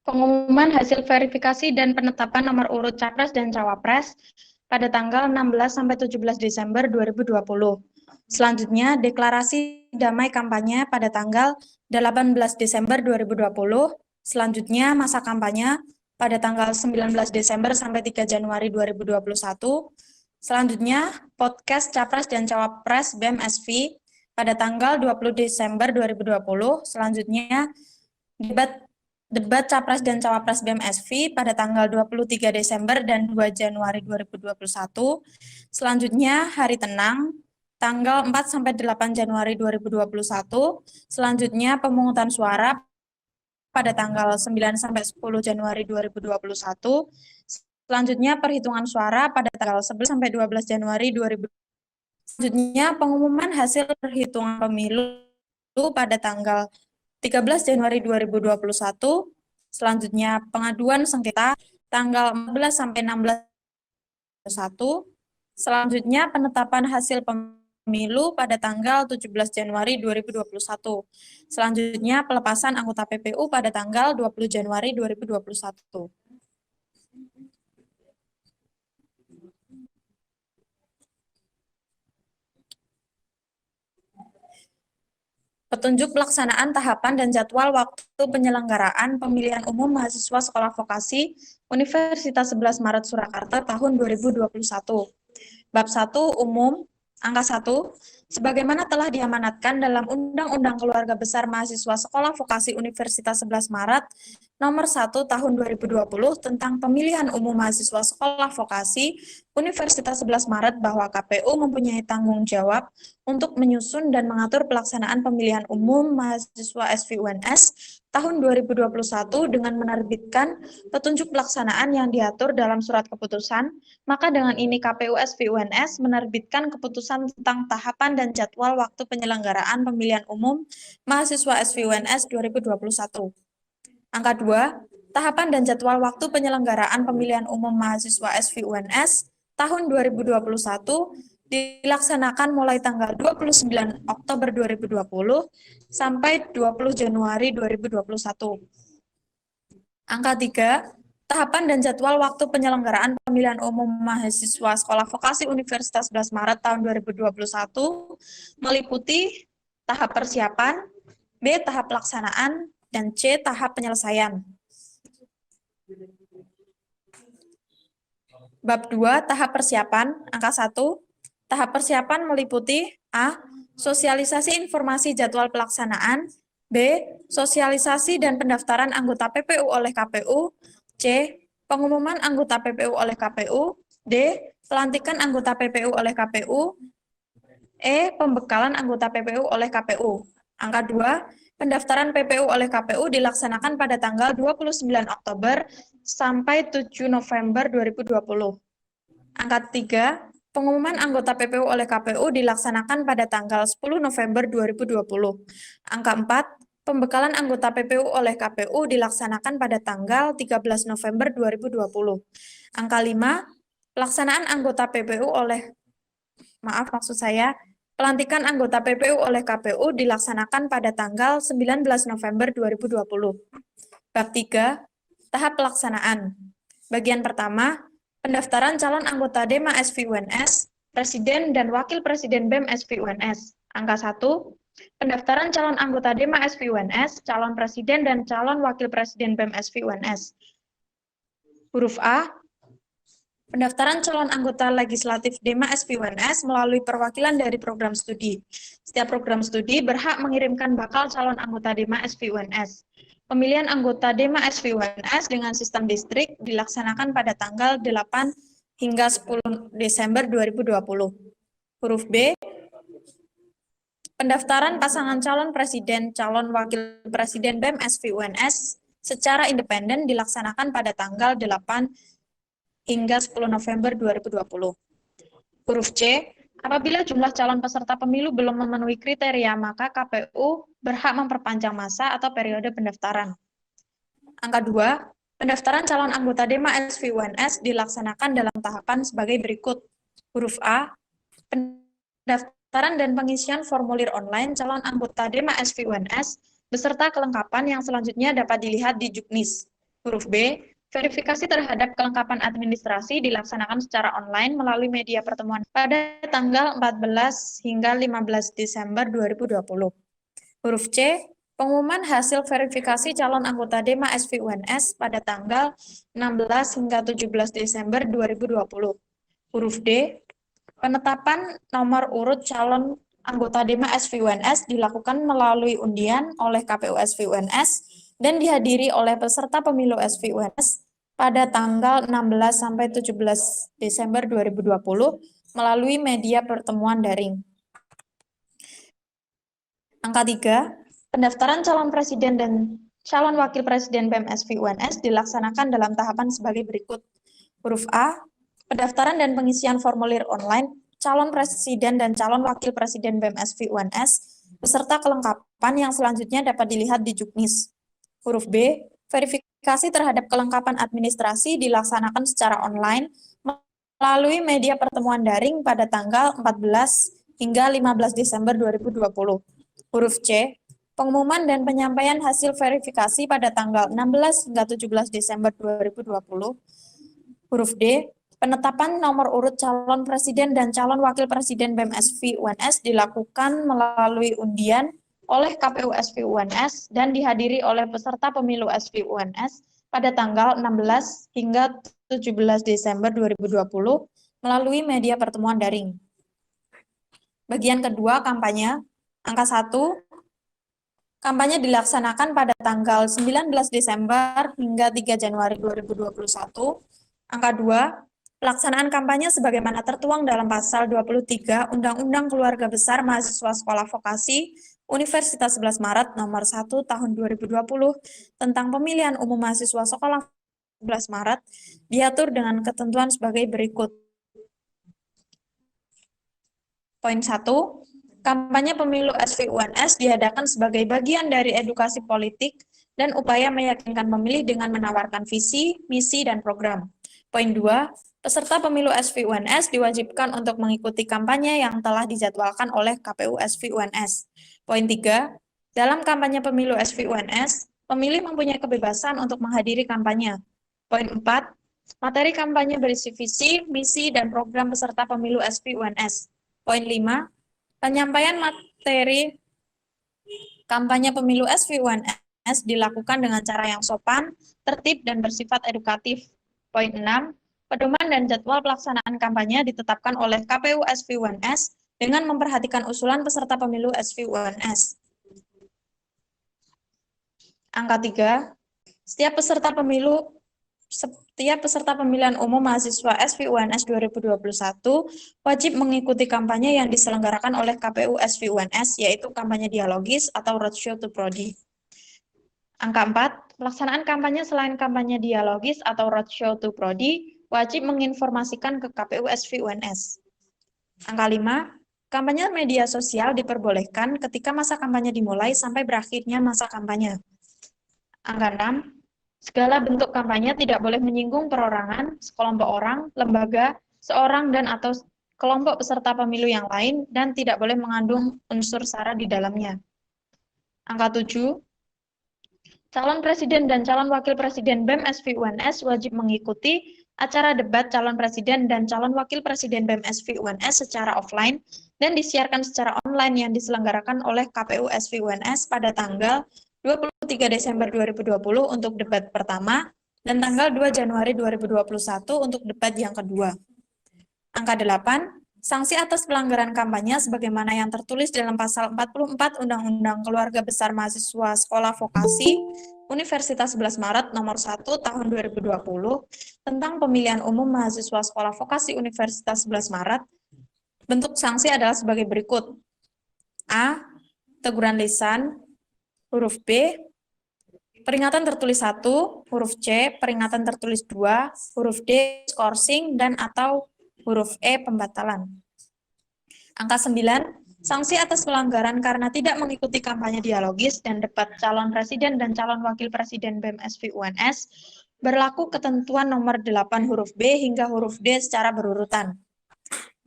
Pengumuman hasil verifikasi dan penetapan nomor urut capres dan cawapres pada tanggal 16 sampai 17 Desember 2020. Selanjutnya, deklarasi damai kampanye pada tanggal 18 Desember 2020. Selanjutnya, masa kampanye pada tanggal 19 Desember sampai 3 Januari 2021. Selanjutnya, podcast capres dan cawapres BEM SV pada tanggal 20 Desember 2020. Selanjutnya, debat capres dan cawapres BEM SV pada tanggal 23 Desember dan 2 Januari 2021. Selanjutnya, hari tenang tanggal 4 sampai 8 Januari 2021. Selanjutnya, pemungutan suara pada tanggal 9 sampai 10 Januari 2021. Selanjutnya, perhitungan suara pada tanggal 11 sampai 12 Januari 2021. Selanjutnya, pengumuman hasil perhitungan pemilu pada tanggal 13 Januari 2021. Selanjutnya, pengaduan sengketa tanggal 14 sampai 16 2021. Selanjutnya, penetapan hasil pemilu pada tanggal 17 Januari 2021. Selanjutnya, pelepasan anggota PPU pada tanggal 20 Januari 2021. Petunjuk pelaksanaan tahapan dan jadwal waktu penyelenggaraan pemilihan umum mahasiswa sekolah vokasi Universitas 11 Maret Surakarta tahun 2021. Bab 1 umum, angka 1, sebagaimana telah diamanatkan dalam Undang-Undang Keluarga Besar Mahasiswa Sekolah Vokasi Universitas 11 Maret Nomor 1 Tahun 2020 tentang Pemilihan Umum Mahasiswa Sekolah Vokasi Universitas 11 Maret bahwa KPU mempunyai tanggung jawab untuk menyusun dan mengatur pelaksanaan pemilihan umum mahasiswa SVUNS tahun 2021 dengan menerbitkan petunjuk pelaksanaan yang diatur dalam surat keputusan, maka dengan ini KPU SVUNS menerbitkan keputusan tentang tahapan dan jadwal waktu penyelenggaraan pemilihan umum mahasiswa SVUNS 2021. Angka 2, tahapan dan jadwal waktu penyelenggaraan pemilihan umum mahasiswa SVUNS tahun 2021 dilaksanakan mulai tanggal 29 Oktober 2020 sampai 20 Januari 2021. Angka 3, tahapan dan jadwal waktu penyelenggaraan pemilihan umum mahasiswa Sekolah Vokasi Universitas 11 Maret tahun 2021 meliputi tahap persiapan, B. tahap pelaksanaan, dan C. tahap penyelesaian. Bab 2, tahap persiapan, angka 1. Tahap persiapan meliputi A. Sosialisasi informasi jadwal pelaksanaan, B. Sosialisasi dan pendaftaran anggota PPU oleh KPU, C. Pengumuman anggota PPU oleh KPU, D. Pelantikan anggota PPU oleh KPU, E. Pembekalan anggota PPU oleh KPU. Angka 2. Pendaftaran PPU oleh KPU dilaksanakan pada tanggal 29 Oktober sampai 7 November 2020. Angka 3. Pengumuman anggota PPU oleh KPU dilaksanakan pada tanggal 10 November 2020. Angka 4. Pembekalan anggota PPU oleh KPU dilaksanakan pada tanggal 13 November 2020. Angka 5. Pelaksanaan anggota PPU Pelantikan anggota PPU oleh KPU dilaksanakan pada tanggal 19 November 2020. Bab 3, tahap pelaksanaan. Bagian pertama, pendaftaran calon anggota DEMA SVUNS, Presiden dan Wakil Presiden BEM SVUNS. Angka 1, pendaftaran calon anggota DEMA SVUNS, calon Presiden dan calon Wakil Presiden BEM SVUNS. Huruf A, pendaftaran calon anggota legislatif DEMA SVUNS melalui perwakilan dari program studi. Setiap program studi berhak mengirimkan bakal calon anggota DEMA SVUNS. Pemilihan anggota DEMA SVUNS dengan sistem distrik dilaksanakan pada tanggal 8 hingga 10 Desember 2020. Huruf B, pendaftaran pasangan calon presiden, calon wakil presiden BEM SVUNS secara independen dilaksanakan pada tanggal 8 hingga 10 November 2020. Huruf C, apabila jumlah calon peserta pemilu belum memenuhi kriteria, maka KPU berhak memperpanjang masa atau periode pendaftaran. Angka 2, pendaftaran calon anggota DEMA SVUNS dilaksanakan dalam tahapan sebagai berikut. Huruf A, pendaftaran dan pengisian formulir online calon anggota DEMA SVUNS beserta kelengkapan yang selanjutnya dapat dilihat di Juknis. Huruf B, verifikasi terhadap kelengkapan administrasi dilaksanakan secara online melalui media pertemuan pada tanggal 14 hingga 15 Desember 2020. Huruf C, pengumuman hasil verifikasi calon anggota DEMA SVUNS pada tanggal 16 hingga 17 Desember 2020. Huruf D, penetapan nomor urut calon anggota DEMA SVUNS dilakukan melalui undian oleh KPU SVUNS dan dihadiri oleh peserta pemilu SVUNS pada tanggal 16 sampai 17 Desember 2020 melalui media pertemuan daring. Angka 3, pendaftaran calon presiden dan calon wakil presiden BEM SVUNS dilaksanakan dalam tahapan sebagai berikut. Huruf A, pendaftaran dan pengisian formulir online calon presiden dan calon wakil presiden BEM SVUNS beserta kelengkapan yang selanjutnya dapat dilihat di Juknis. Huruf B, verifikasi terhadap kelengkapan administrasi dilaksanakan secara online melalui media pertemuan daring pada tanggal 14 hingga 15 Desember 2020. Huruf C, pengumuman dan penyampaian hasil verifikasi pada tanggal 16 hingga 17 Desember 2020. Huruf D, penetapan nomor urut calon presiden dan calon wakil presiden BEM SVUNS dilakukan melalui undian oleh KPU SVUNS dan dihadiri oleh peserta pemilu SVUNS pada tanggal 16 hingga 17 Desember 2020 melalui media pertemuan daring. Bagian kedua, kampanye. Angka 1, kampanye dilaksanakan pada tanggal 19 Desember hingga 3 Januari 2021. Angka 2, pelaksanaan kampanye sebagaimana tertuang dalam pasal 23 Undang-Undang Keluarga Besar Mahasiswa Sekolah Vokasi Universitas 11 Maret nomor 1 tahun 2020 tentang pemilihan umum mahasiswa sekolah 11 Maret diatur dengan ketentuan sebagai berikut. Poin 1, kampanye pemilu SVUNS diadakan sebagai bagian dari edukasi politik dan upaya meyakinkan pemilih dengan menawarkan visi, misi, dan program. Poin 2, peserta pemilu SVUNS diwajibkan untuk mengikuti kampanye yang telah dijadwalkan oleh KPU SVUNS. Poin 3, dalam kampanye pemilu SVUNS, pemilih mempunyai kebebasan untuk menghadiri kampanye. Poin 4, materi kampanye berisi visi, misi, dan program peserta pemilu SVUNS. Poin 5, penyampaian materi kampanye pemilu SVUNS dilakukan dengan cara yang sopan, tertib, dan bersifat edukatif. Poin 6, pedoman dan jadwal pelaksanaan kampanye ditetapkan oleh KPU SVUNS dengan memperhatikan usulan peserta pemilu SVUNS. Angka 3, setiap peserta pemilihan umum mahasiswa SVUNS 2021 wajib mengikuti kampanye yang diselenggarakan oleh KPU SVUNS, yaitu kampanye dialogis atau roadshow to prodi. Angka 4, pelaksanaan kampanye selain kampanye dialogis atau roadshow to prodi wajib menginformasikan ke KPU SVUNS. Angka 5, kampanye media sosial diperbolehkan ketika masa kampanye dimulai sampai berakhirnya masa kampanye. Angka 6, segala bentuk kampanye tidak boleh menyinggung perorangan, sekelompok orang, lembaga, seorang dan atau kelompok peserta pemilu yang lain, dan tidak boleh mengandung unsur sara di dalamnya. Angka 7, calon presiden dan calon wakil presiden BEM SVUNS wajib mengikuti acara debat calon presiden dan calon wakil presiden BEM SVUNS secara offline dan disiarkan secara online yang diselenggarakan oleh KPU SVUNS pada tanggal 23 Desember 2020 untuk debat pertama dan tanggal 2 Januari 2021 untuk debat yang kedua. Angka 8, sanksi atas pelanggaran kampanye sebagaimana yang tertulis dalam pasal 44 Undang-Undang Keluarga Besar Mahasiswa Sekolah Vokasi Universitas 11 Maret nomor 1 tahun 2020 tentang pemilihan umum mahasiswa Sekolah Vokasi Universitas 11 Maret. Bentuk sanksi adalah sebagai berikut. A, teguran lisan. Huruf B, peringatan tertulis 1, huruf C, peringatan tertulis 2, huruf D, skorsing, dan atau huruf E, pembatalan. Angka 9, sanksi atas pelanggaran karena tidak mengikuti kampanye dialogis dan debat calon presiden dan calon wakil presiden BEM SVUNS berlaku ketentuan nomor 8 huruf B hingga huruf D secara berurutan.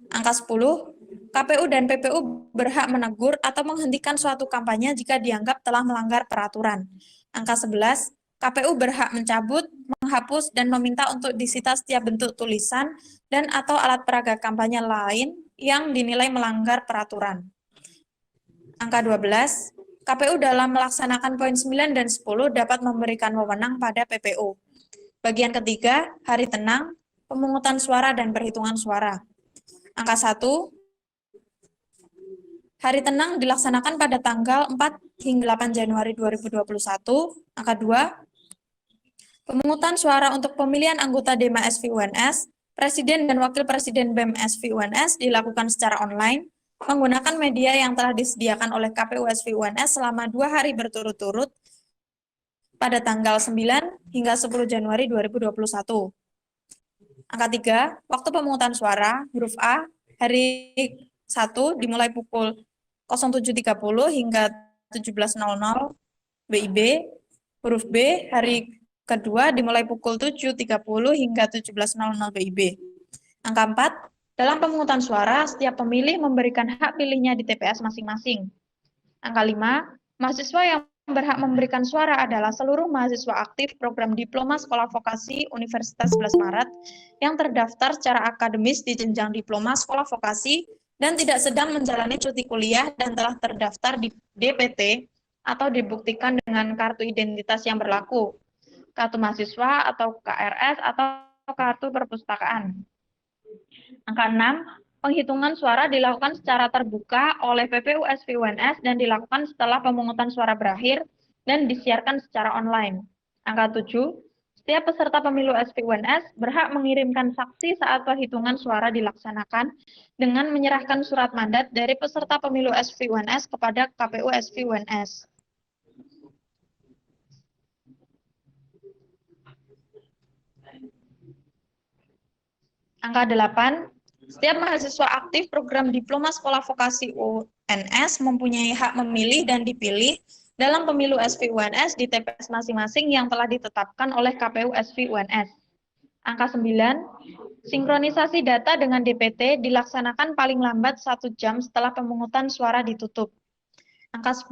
Angka 10, KPU dan PPU berhak menegur atau menghentikan suatu kampanye jika dianggap telah melanggar peraturan. Angka 11, KPU berhak mencabut, menghapus, dan meminta untuk disita setiap bentuk tulisan dan atau alat peraga kampanye lain yang dinilai melanggar peraturan. Angka 12, KPU dalam melaksanakan poin 9 dan 10 dapat memberikan wewenang pada PPU. Bagian ketiga, hari tenang, pemungutan suara dan perhitungan suara. Angka 1, hari tenang dilaksanakan pada tanggal 4 hingga 8 Januari 2021. Angka 2, pemungutan suara untuk pemilihan anggota DEMA SVUNS, Presiden dan Wakil Presiden BEM SVUNS dilakukan secara online, menggunakan media yang telah disediakan oleh KPU SVUNS selama 2 hari berturut-turut pada tanggal 9 hingga 10 Januari 2021. Angka 3, waktu pemungutan suara, huruf A, hari 1 dimulai pukul 07.30 hingga 17.00 WIB, huruf B, hari kedua dimulai pukul 7.30 hingga 17.00 WIB. Angka 4, dalam pemungutan suara, setiap pemilih memberikan hak pilihnya di TPS masing-masing. Angka 5, mahasiswa yang berhak memberikan suara adalah seluruh mahasiswa aktif program Diploma Sekolah Vokasi Universitas 11 Maret yang terdaftar secara akademis di jenjang Diploma Sekolah Vokasi dan tidak sedang menjalani cuti kuliah dan telah terdaftar di DPT atau dibuktikan dengan kartu identitas yang berlaku, kartu mahasiswa atau KRS atau kartu perpustakaan. Angka 6, Penghitungan suara dilakukan secara terbuka oleh PPU SVUNS dan dilakukan setelah pemungutan suara berakhir dan disiarkan secara online. Angka 7, setiap peserta pemilu SVUNS berhak mengirimkan saksi saat perhitungan suara dilaksanakan dengan menyerahkan surat mandat dari peserta pemilu SVUNS kepada KPU SVUNS. Angka 8, setiap mahasiswa aktif program Diploma Sekolah Vokasi UNS mempunyai hak memilih dan dipilih dalam pemilu SVUNS di TPS masing-masing yang telah ditetapkan oleh KPU SVUNS. Angka 9, sinkronisasi data dengan DPT dilaksanakan paling lambat 1 jam setelah pemungutan suara ditutup. Angka 10,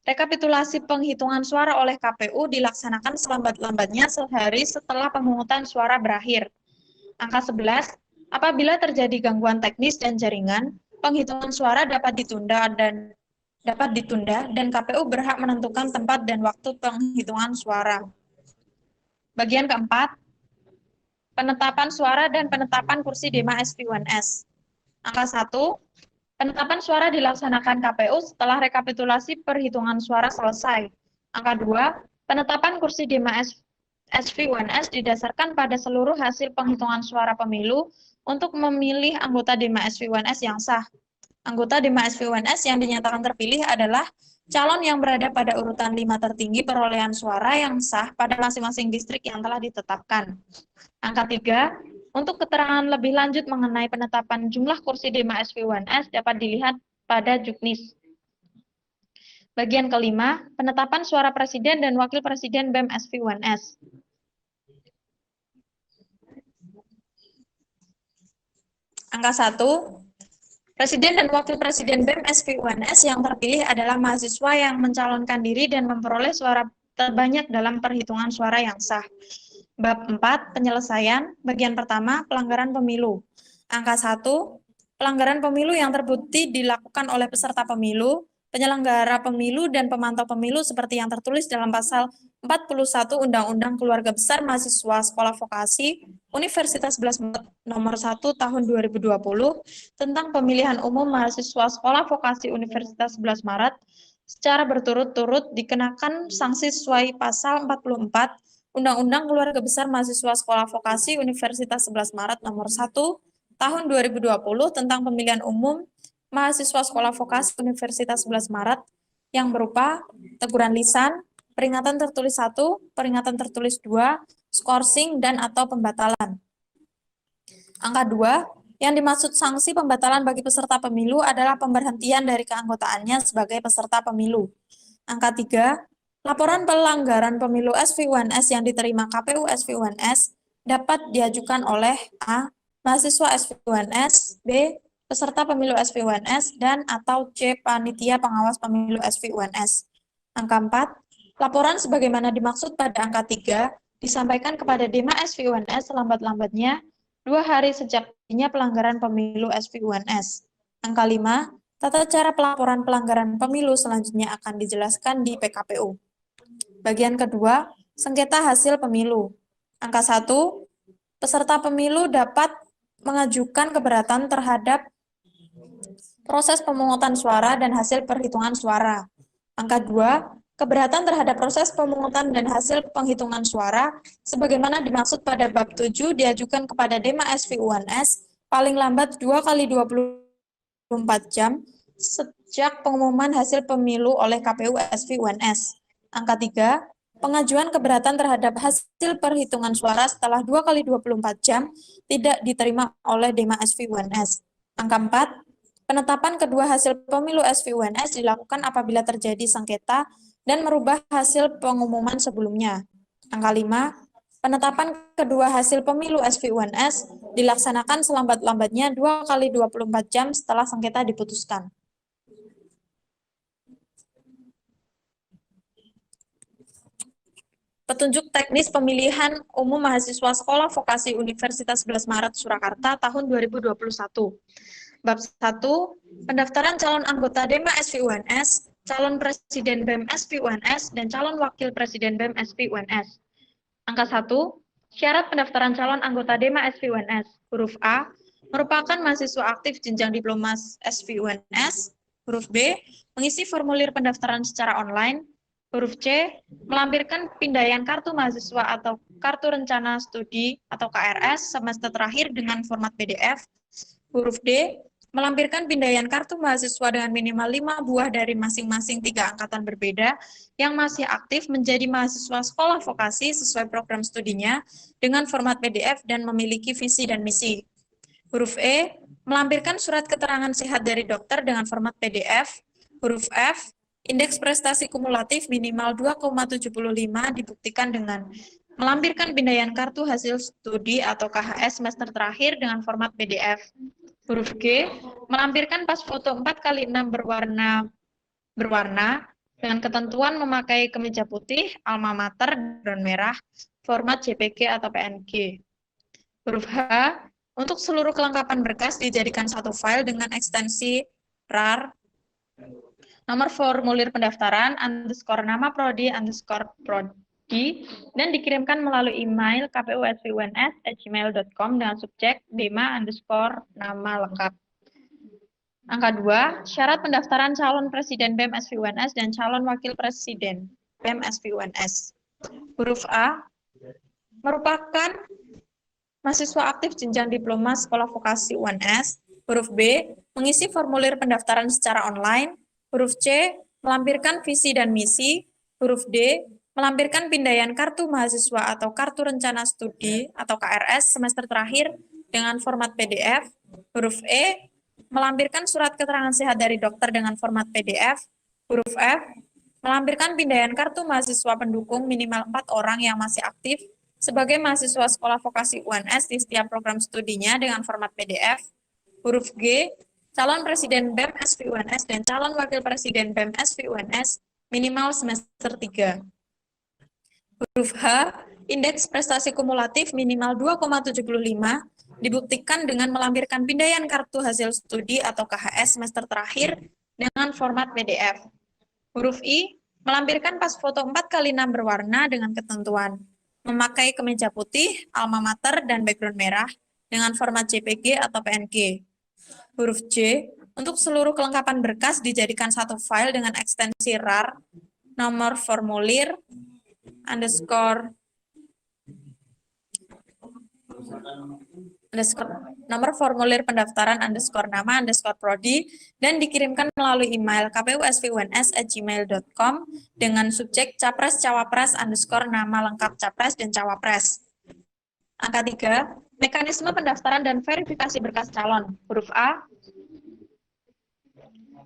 rekapitulasi penghitungan suara oleh KPU dilaksanakan selambat-lambatnya sehari setelah pemungutan suara berakhir. Angka 11, apabila terjadi gangguan teknis dan jaringan, penghitungan suara dapat ditunda dan KPU berhak menentukan tempat dan waktu penghitungan suara. Bagian keempat, penetapan suara dan penetapan kursi DEMA SVUNS. Angka 1, penetapan suara dilaksanakan KPU setelah rekapitulasi perhitungan suara selesai. Angka 2, penetapan kursi DEMA SVUNS didasarkan pada seluruh hasil penghitungan suara pemilu untuk memilih anggota DEMA SVUNS yang sah. Anggota DEMA SVUNS yang dinyatakan terpilih adalah calon yang berada pada urutan 5 tertinggi perolehan suara yang sah pada masing-masing distrik yang telah ditetapkan. Angka 3, untuk keterangan lebih lanjut mengenai penetapan jumlah kursi DEMA SVUNS dapat dilihat pada Juknis. Bagian kelima, penetapan suara presiden dan wakil presiden BEM SVUNS. Angka 1, presiden dan wakil presiden BEM SVUNS yang terpilih adalah mahasiswa yang mencalonkan diri dan memperoleh suara terbanyak dalam perhitungan suara yang sah. Bab 4, penyelesaian, bagian pertama, pelanggaran pemilu. Angka 1, pelanggaran pemilu yang terbukti dilakukan oleh peserta pemilu, penyelenggara pemilu, dan pemantau pemilu seperti yang tertulis dalam pasal 41 Undang-Undang Keluarga Besar Mahasiswa Sekolah Vokasi Universitas 11 Nomor 1 Tahun 2020 tentang pemilihan umum mahasiswa Sekolah Vokasi Universitas 11 Maret secara berturut-turut dikenakan sanksi sesuai pasal 44 Undang-Undang Keluarga Besar Mahasiswa Sekolah Vokasi Universitas 11 Maret Nomor 1 Tahun 2020 tentang pemilihan umum mahasiswa Sekolah Vokasi Universitas 11 Maret yang berupa teguran lisan, peringatan tertulis 1, peringatan tertulis 2, skorsing, dan atau pembatalan. Angka 2, yang dimaksud sanksi pembatalan bagi peserta pemilu adalah pemberhentian dari keanggotaannya sebagai peserta pemilu. Angka 3, laporan pelanggaran pemilu SVUNS yang diterima KPU SVUNS dapat diajukan oleh A, mahasiswa SVUNS, B, peserta pemilu SVUNS, dan atau C, panitia pengawas pemilu SVUNS. Angka 4, laporan sebagaimana dimaksud pada angka 3 disampaikan kepada DEMA SVUNS selambat-lambatnya 2 hari sejak terjadinya pelanggaran pemilu SVUNS. Angka 5, tata cara pelaporan pelanggaran pemilu selanjutnya akan dijelaskan di PKPU. Bagian kedua, sengketa hasil pemilu. Angka 1, peserta pemilu dapat mengajukan keberatan terhadap proses pemungutan suara dan hasil perhitungan suara. Angka 2, keberatan terhadap proses pemungutan dan hasil penghitungan suara sebagaimana dimaksud pada bab 7 diajukan kepada DEMA SVUNS paling lambat 2 kali 24 jam sejak pengumuman hasil pemilu oleh KPU SVUNS. Angka 3, pengajuan keberatan terhadap hasil perhitungan suara setelah 2 kali 24 jam tidak diterima oleh DEMA SVUNS. Angka 4, penetapan kedua hasil pemilu SVUNS dilakukan apabila terjadi sengketa dan merubah hasil pengumuman sebelumnya. Angka 5, penetapan kedua hasil pemilu SVUNS dilaksanakan selambat-lambatnya 2 kali 24 jam setelah sengketa diputuskan. Petunjuk teknis pemilihan umum mahasiswa Sekolah Vokasi Universitas 11 Maret Surakarta tahun 2021. Bab 1, pendaftaran calon anggota DEMA SVUNS, calon presiden BEM SVUNS, dan calon wakil presiden BEM SVUNS. Angka 1, syarat pendaftaran calon anggota DEMA SVUNS. Huruf A, merupakan mahasiswa aktif jenjang diploma SVUNS. Huruf B, mengisi formulir pendaftaran secara online. Huruf C, melampirkan pindaian kartu mahasiswa atau kartu rencana studi atau KRS semester terakhir dengan format PDF. Huruf D, melampirkan pindaian kartu mahasiswa dengan minimal 5 buah dari masing-masing 3 angkatan berbeda yang masih aktif menjadi mahasiswa sekolah vokasi sesuai program studinya dengan format PDF dan memiliki visi dan misi. Huruf E, melampirkan surat keterangan sehat dari dokter dengan format PDF. Huruf F, indeks prestasi kumulatif minimal 2,75 dibuktikan dengan melampirkan pindaian kartu hasil studi atau KHS semester terakhir dengan format PDF. Huruf G, melampirkan pas foto 4x6 berwarna dengan ketentuan memakai kemeja putih, alma mater, background merah, format JPG atau PNG. Huruf H, untuk seluruh kelengkapan berkas dijadikan satu file dengan ekstensi RAR, nomor formulir pendaftaran, _nama prodi, _prodi, dan dikirimkan melalui email kpu.svuns@gmail.com dengan subjek _nama lengkap. Angka 2, syarat pendaftaran calon presiden BEM SVUNS dan calon wakil presiden BEM SVUNS. Huruf A, merupakan mahasiswa aktif jenjang diploma sekolah vokasi UNS. Huruf B, mengisi formulir pendaftaran secara online. Huruf C, melampirkan visi dan misi. Huruf D, melampirkan pindaian kartu mahasiswa atau kartu rencana studi atau KRS semester terakhir dengan format PDF. Huruf E, melampirkan surat keterangan sehat dari dokter dengan format PDF. Huruf F, melampirkan pindaian kartu mahasiswa pendukung minimal 4 orang yang masih aktif sebagai mahasiswa sekolah vokasi UNS di setiap program studinya dengan format PDF. Huruf G, calon presiden BEM SVUNS dan calon wakil presiden BEM SVUNS minimal semester 3. Huruf H, indeks prestasi kumulatif minimal 2,75 dibuktikan dengan melampirkan pindaian kartu hasil studi atau KHS semester terakhir dengan format PDF. Huruf I, melampirkan pas foto 4x6 berwarna dengan ketentuan memakai kemeja putih, alma mater, dan background merah dengan format JPG atau PNG. Huruf J, untuk seluruh kelengkapan berkas dijadikan satu file dengan ekstensi RAR, nomor formulir, nomor formulir pendaftaran _nama _prodi dan dikirimkan melalui email kpu.svuns@gmail.com dengan subjek capres cawapres _nama lengkap capres dan cawapres. Angka 3, mekanisme pendaftaran dan verifikasi berkas calon. Huruf A,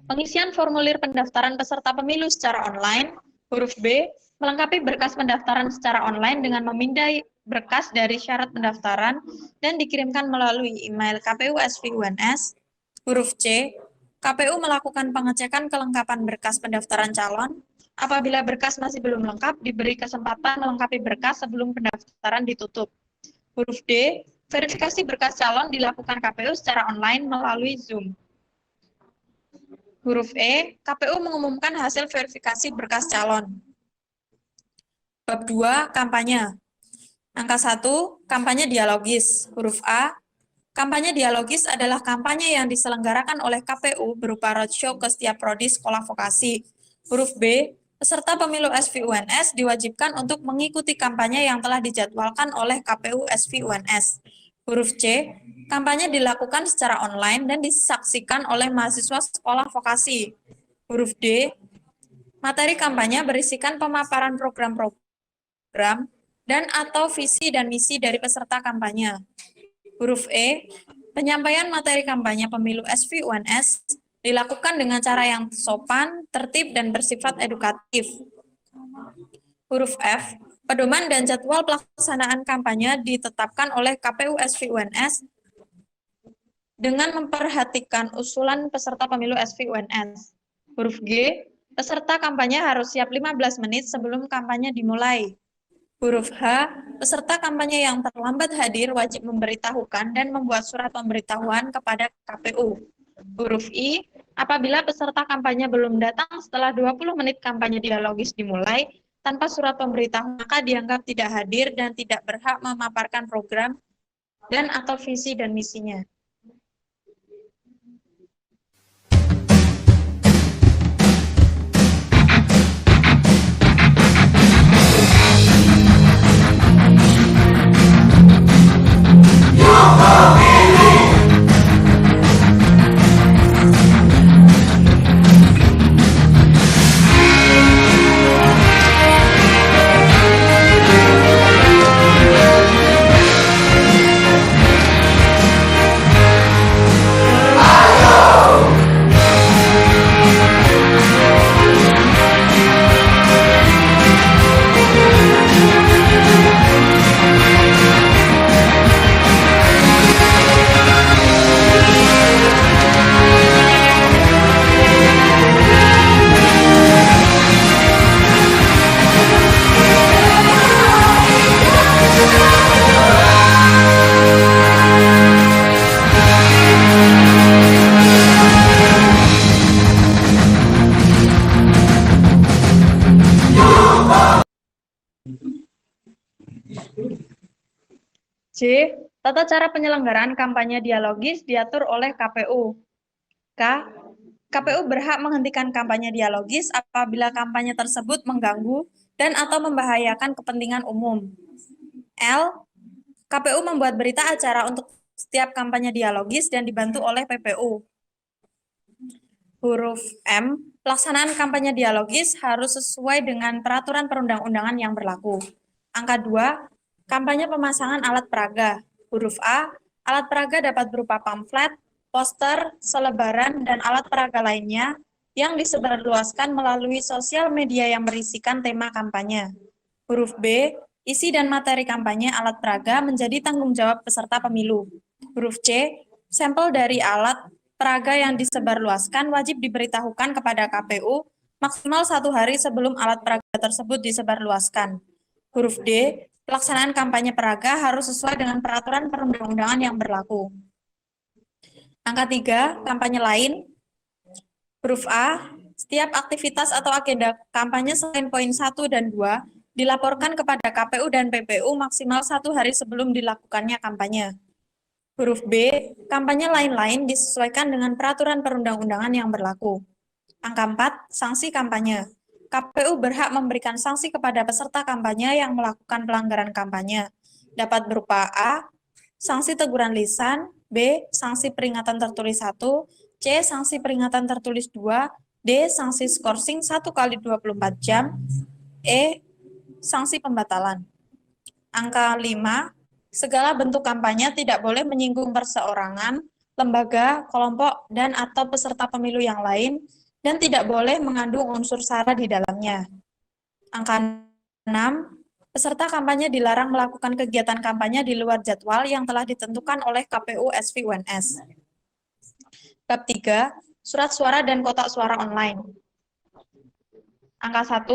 pengisian formulir pendaftaran peserta pemilu secara online. Huruf B, melengkapi berkas pendaftaran secara online dengan memindai berkas dari syarat pendaftaran dan dikirimkan melalui email kpu.svuns. Huruf C, KPU melakukan pengecekan kelengkapan berkas pendaftaran calon. Apabila berkas masih belum lengkap, diberi kesempatan melengkapi berkas sebelum pendaftaran ditutup. Huruf D, verifikasi berkas calon dilakukan KPU secara online melalui Zoom. Huruf E, KPU mengumumkan hasil verifikasi berkas calon. Bab 2, kampanye. Angka 1, kampanye dialogis. Huruf A, kampanye dialogis adalah kampanye yang diselenggarakan oleh KPU berupa roadshow ke setiap prodi sekolah vokasi. Huruf B, peserta pemilu SVUNS diwajibkan untuk mengikuti kampanye yang telah dijadwalkan oleh KPU SVUNS. Huruf C, kampanye dilakukan secara online dan disaksikan oleh mahasiswa sekolah vokasi. Huruf D, materi kampanye berisikan pemaparan program-program dan atau visi dan misi dari peserta kampanye. Huruf E, penyampaian materi kampanye pemilu SVUNS dilakukan dengan cara yang sopan, tertib, dan bersifat edukatif. Huruf F, pedoman dan jadwal pelaksanaan kampanye ditetapkan oleh KPU SVUNS dengan memperhatikan usulan peserta pemilu SVUNS. Huruf G, peserta kampanye harus siap 15 menit sebelum kampanye dimulai. Huruf H, peserta kampanye yang terlambat hadir wajib memberitahukan dan membuat surat pemberitahuan kepada KPU. Huruf I, apabila peserta kampanye belum datang setelah 20 menit kampanye dialogis dimulai, tanpa surat pemberitahuan maka dianggap tidak hadir dan tidak berhak memaparkan program dan atau visi dan misinya. J. Tata cara penyelenggaraan kampanye dialogis diatur oleh KPU. K. KPU berhak menghentikan kampanye dialogis apabila kampanye tersebut mengganggu dan atau membahayakan kepentingan umum. L. KPU membuat berita acara untuk setiap kampanye dialogis dan dibantu oleh PPU. Huruf M. Pelaksanaan kampanye dialogis harus sesuai dengan peraturan perundang-undangan yang berlaku. Angka 2. Kampanye pemasangan alat peraga. Huruf A. Alat peraga dapat berupa pamflet, poster, selebaran, dan alat peraga lainnya yang disebarluaskan melalui sosial media yang berisikan tema kampanye. Huruf B. Isi dan materi kampanye alat peraga menjadi tanggung jawab peserta pemilu. Huruf C. Sampel dari alat peraga yang disebarluaskan wajib diberitahukan kepada KPU maksimal 1 hari sebelum alat peraga tersebut disebarluaskan. Huruf D. Pelaksanaan kampanye peraga harus sesuai dengan peraturan perundang-undangan yang berlaku. Angka 3. Kampanye lain. Huruf A. Setiap aktivitas atau agenda kampanye selain poin 1 dan 2 dilaporkan kepada KPU dan PPU maksimal 1 hari sebelum dilakukannya kampanye. Huruf B. Kampanye lain-lain disesuaikan dengan peraturan perundang-undangan yang berlaku. Angka 4. Sanksi kampanye. KPU berhak memberikan sanksi kepada peserta kampanye yang melakukan pelanggaran kampanye. Dapat berupa A. Sanksi teguran lisan, B. Sanksi peringatan tertulis 1, C. Sanksi peringatan tertulis 2, D. Sanksi skorsing 1 kali 24 jam, E. Sanksi pembatalan. Angka 5. Segala bentuk kampanye tidak boleh menyinggung perseorangan, lembaga, kelompok, dan atau peserta pemilu yang lain, dan tidak boleh mengandung unsur sara di dalamnya. Angka 6. Peserta kampanye dilarang melakukan kegiatan kampanye di luar jadwal yang telah ditentukan oleh KPU SVUNS. Bab 3. Surat suara dan kotak suara online. Angka 1.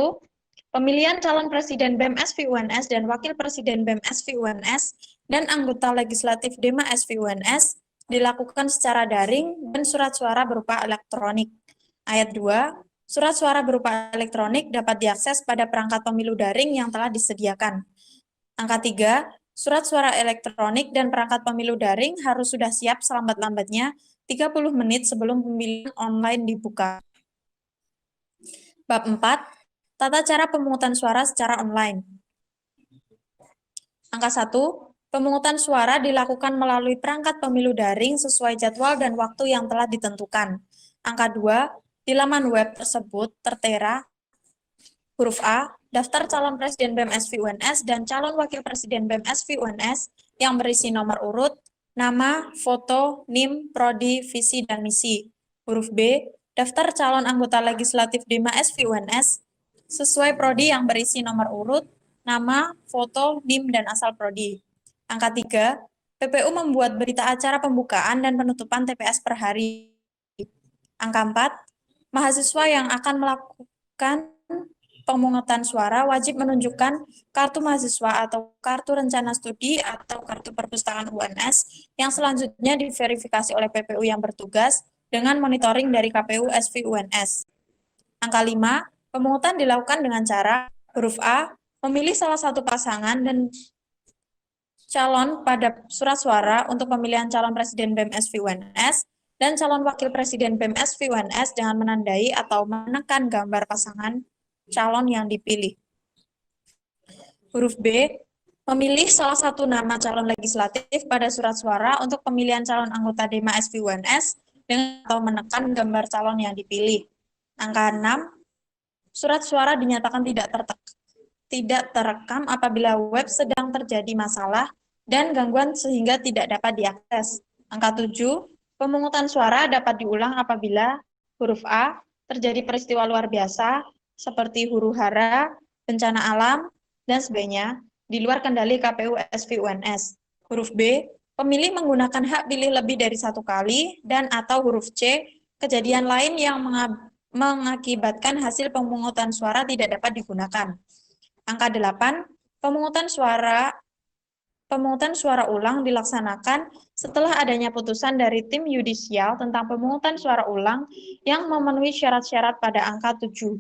Pemilihan calon presiden BEM SVUNS dan wakil presiden BEM SVUNS dan anggota legislatif DEMA SVUNS dilakukan secara daring dan surat suara berupa elektronik. Ayat 2. Surat suara berupa elektronik dapat diakses pada perangkat pemilu daring yang telah disediakan. Angka 3. Surat suara elektronik dan perangkat pemilu daring harus sudah siap selambat-lambatnya 30 menit sebelum pemilihan online dibuka. Bab 4. Tata cara pemungutan suara secara online. Angka 1. Pemungutan suara dilakukan melalui perangkat pemilu daring sesuai jadwal dan waktu yang telah ditentukan. Angka 2. Di laman web tersebut tertera huruf A. Daftar calon presiden BEM SVUNS dan calon wakil presiden BEM SVUNS yang berisi nomor urut, nama, foto, NIM, prodi, visi, dan misi. Huruf B. Daftar calon anggota legislatif DEMA SVUNS sesuai prodi yang berisi nomor urut, nama, foto, NIM, dan asal prodi. Angka 3. PPU membuat berita acara pembukaan dan penutupan TPS per hari. Angka 4. Mahasiswa yang akan melakukan pemungutan suara wajib menunjukkan kartu mahasiswa atau kartu rencana studi atau kartu perpustakaan UNS yang selanjutnya diverifikasi oleh PPU yang bertugas dengan monitoring dari KPU SVUNS. Angka 5. Pemungutan dilakukan dengan cara huruf A. Memilih salah satu pasangan dan calon pada surat suara untuk pemilihan calon presiden BEM SVUNS dan calon wakil presiden BEM SVUNS dengan menandai atau menekan gambar pasangan calon yang dipilih. Huruf B. Memilih salah satu nama calon legislatif pada surat suara untuk pemilihan calon anggota DEMA SVUNS dengan atau menekan gambar calon yang dipilih. Angka 6. Surat suara dinyatakan tidak terekam apabila web sedang terjadi masalah dan gangguan sehingga tidak dapat diakses. Angka 7. Pemungutan suara dapat diulang apabila huruf A. Terjadi peristiwa luar biasa seperti huru-hara, bencana alam, dan sebagainya di luar kendali KPU SVUNS. Huruf B. Pemilih menggunakan hak pilih lebih dari 1 kali dan atau huruf C. Kejadian lain yang mengakibatkan hasil pemungutan suara tidak dapat digunakan. Angka 8. Pemungutan suara ulang dilaksanakan setelah adanya putusan dari tim yudisial tentang pemungutan suara ulang yang memenuhi syarat-syarat pada angka 7.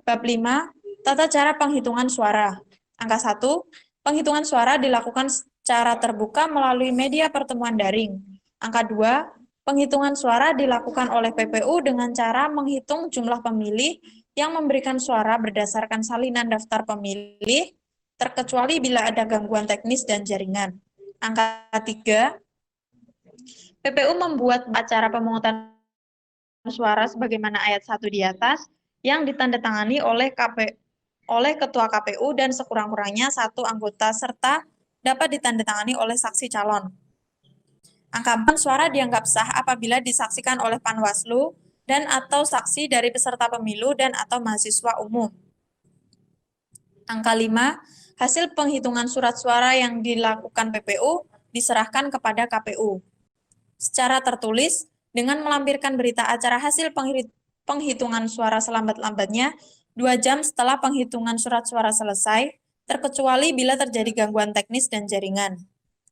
Bab 5. Tata cara penghitungan suara. Angka 1. Penghitungan suara dilakukan secara terbuka melalui media pertemuan daring. Angka 2, penghitungan suara dilakukan oleh PPU dengan cara menghitung jumlah pemilih yang memberikan suara berdasarkan salinan daftar pemilih, terkecuali bila ada gangguan teknis dan jaringan. Angka 3, PPU membuat acara pemungutan suara sebagaimana ayat 1 di atas yang ditandatangani oleh Ketua KPU dan sekurang-kurangnya 1 anggota serta dapat ditandatangani oleh saksi calon. Angka 4, suara dianggap sah apabila disaksikan oleh Panwaslu dan atau saksi dari peserta pemilu dan atau mahasiswa umum. Angka 5, hasil penghitungan surat suara yang dilakukan PPU diserahkan kepada KPU secara tertulis dengan melampirkan berita acara hasil penghitungan suara selambat-lambatnya 2 jam setelah penghitungan surat suara selesai, terkecuali bila terjadi gangguan teknis dan jaringan.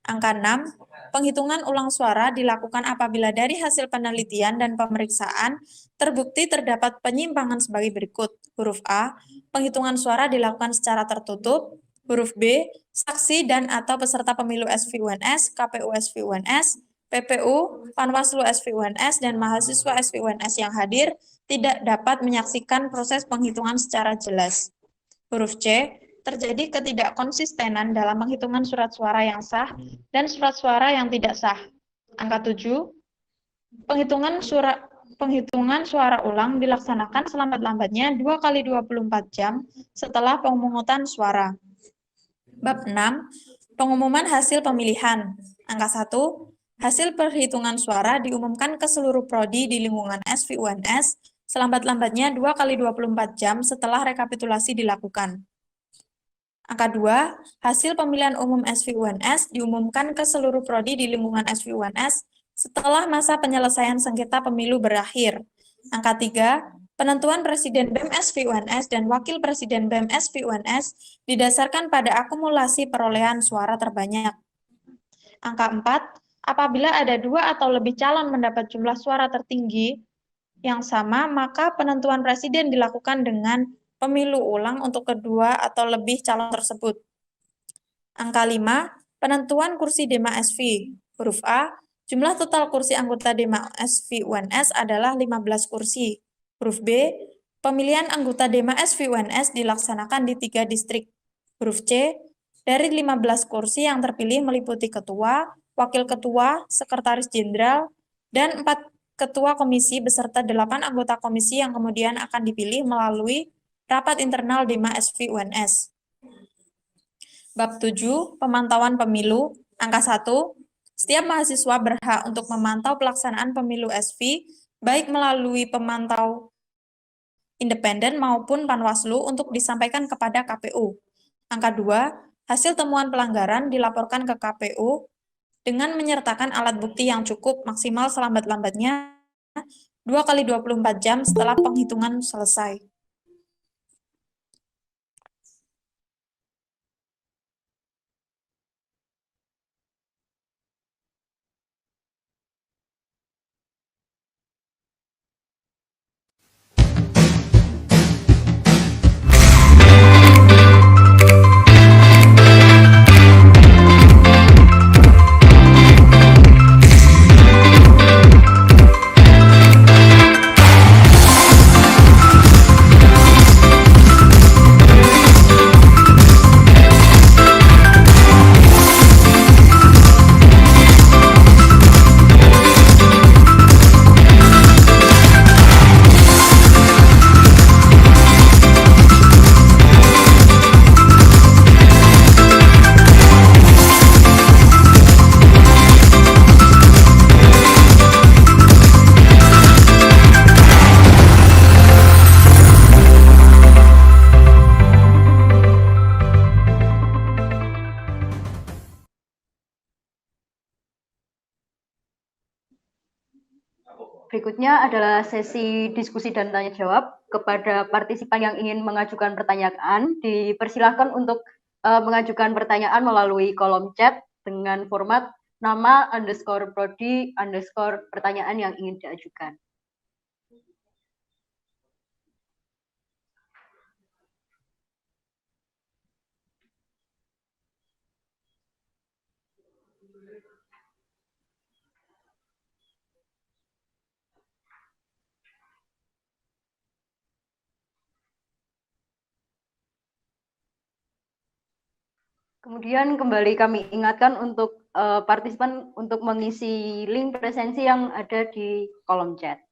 Angka 6, penghitungan ulang suara dilakukan apabila dari hasil penelitian dan pemeriksaan terbukti terdapat penyimpangan sebagai berikut. Huruf A, penghitungan suara dilakukan secara tertutup. Huruf B, saksi dan atau peserta pemilu SVUNS, KPU SVUNS, PPU, Panwaslu SVUNS, dan mahasiswa SVUNS yang hadir tidak dapat menyaksikan proses penghitungan secara jelas. Huruf C, terjadi ketidakkonsistenan dalam penghitungan surat suara yang sah dan surat suara yang tidak sah. Angka 7, penghitungan suara ulang dilaksanakan selambat-lambatnya 2 kali 24 jam setelah pemungutan suara. Bab 6, pengumuman hasil pemilihan. Angka 1, hasil perhitungan suara diumumkan ke seluruh prodi di lingkungan SVUNS selambat-lambatnya 2 kali 24 jam setelah rekapitulasi dilakukan. Angka 2, hasil pemilihan umum SVUNS diumumkan ke seluruh prodi di lingkungan SVUNS setelah masa penyelesaian sengketa pemilu berakhir. Angka 3, penentuan Presiden BEM SVUNS dan Wakil Presiden BEM SVUNS didasarkan pada akumulasi perolehan suara terbanyak. Angka 4, apabila ada 2 atau lebih calon mendapat jumlah suara tertinggi yang sama, maka penentuan presiden dilakukan dengan pemilu ulang untuk kedua atau lebih calon tersebut. Angka 5, penentuan kursi Dema SV. Huruf A, jumlah total kursi anggota Dema SV-UNS adalah 15 kursi. Huruf B, pemilihan anggota Dema SV-UNS dilaksanakan di 3 distrik. Huruf C, dari 15 kursi yang terpilih meliputi ketua, wakil ketua, sekretaris jenderal, dan 4 ketua komisi beserta 8 anggota komisi yang kemudian akan dipilih melalui rapat internal Dema SV-UNS. Bab 7, pemantauan pemilu. Angka 1, setiap mahasiswa berhak untuk memantau pelaksanaan pemilu SV, baik melalui pemantau independen maupun Panwaslu untuk disampaikan kepada KPU. Angka 2, hasil temuan pelanggaran dilaporkan ke KPU dengan menyertakan alat bukti yang cukup maksimal selambat-lambatnya 2 kali 24 jam setelah penghitungan selesai. Berikutnya adalah sesi diskusi dan tanya jawab. Kepada partisipan yang ingin mengajukan pertanyaan, dipersilahkan untuk mengajukan pertanyaan melalui kolom chat dengan format nama _prodi _pertanyaan yang ingin diajukan. Kemudian kembali kami ingatkan untuk partisipan untuk mengisi link presensi yang ada di kolom chat.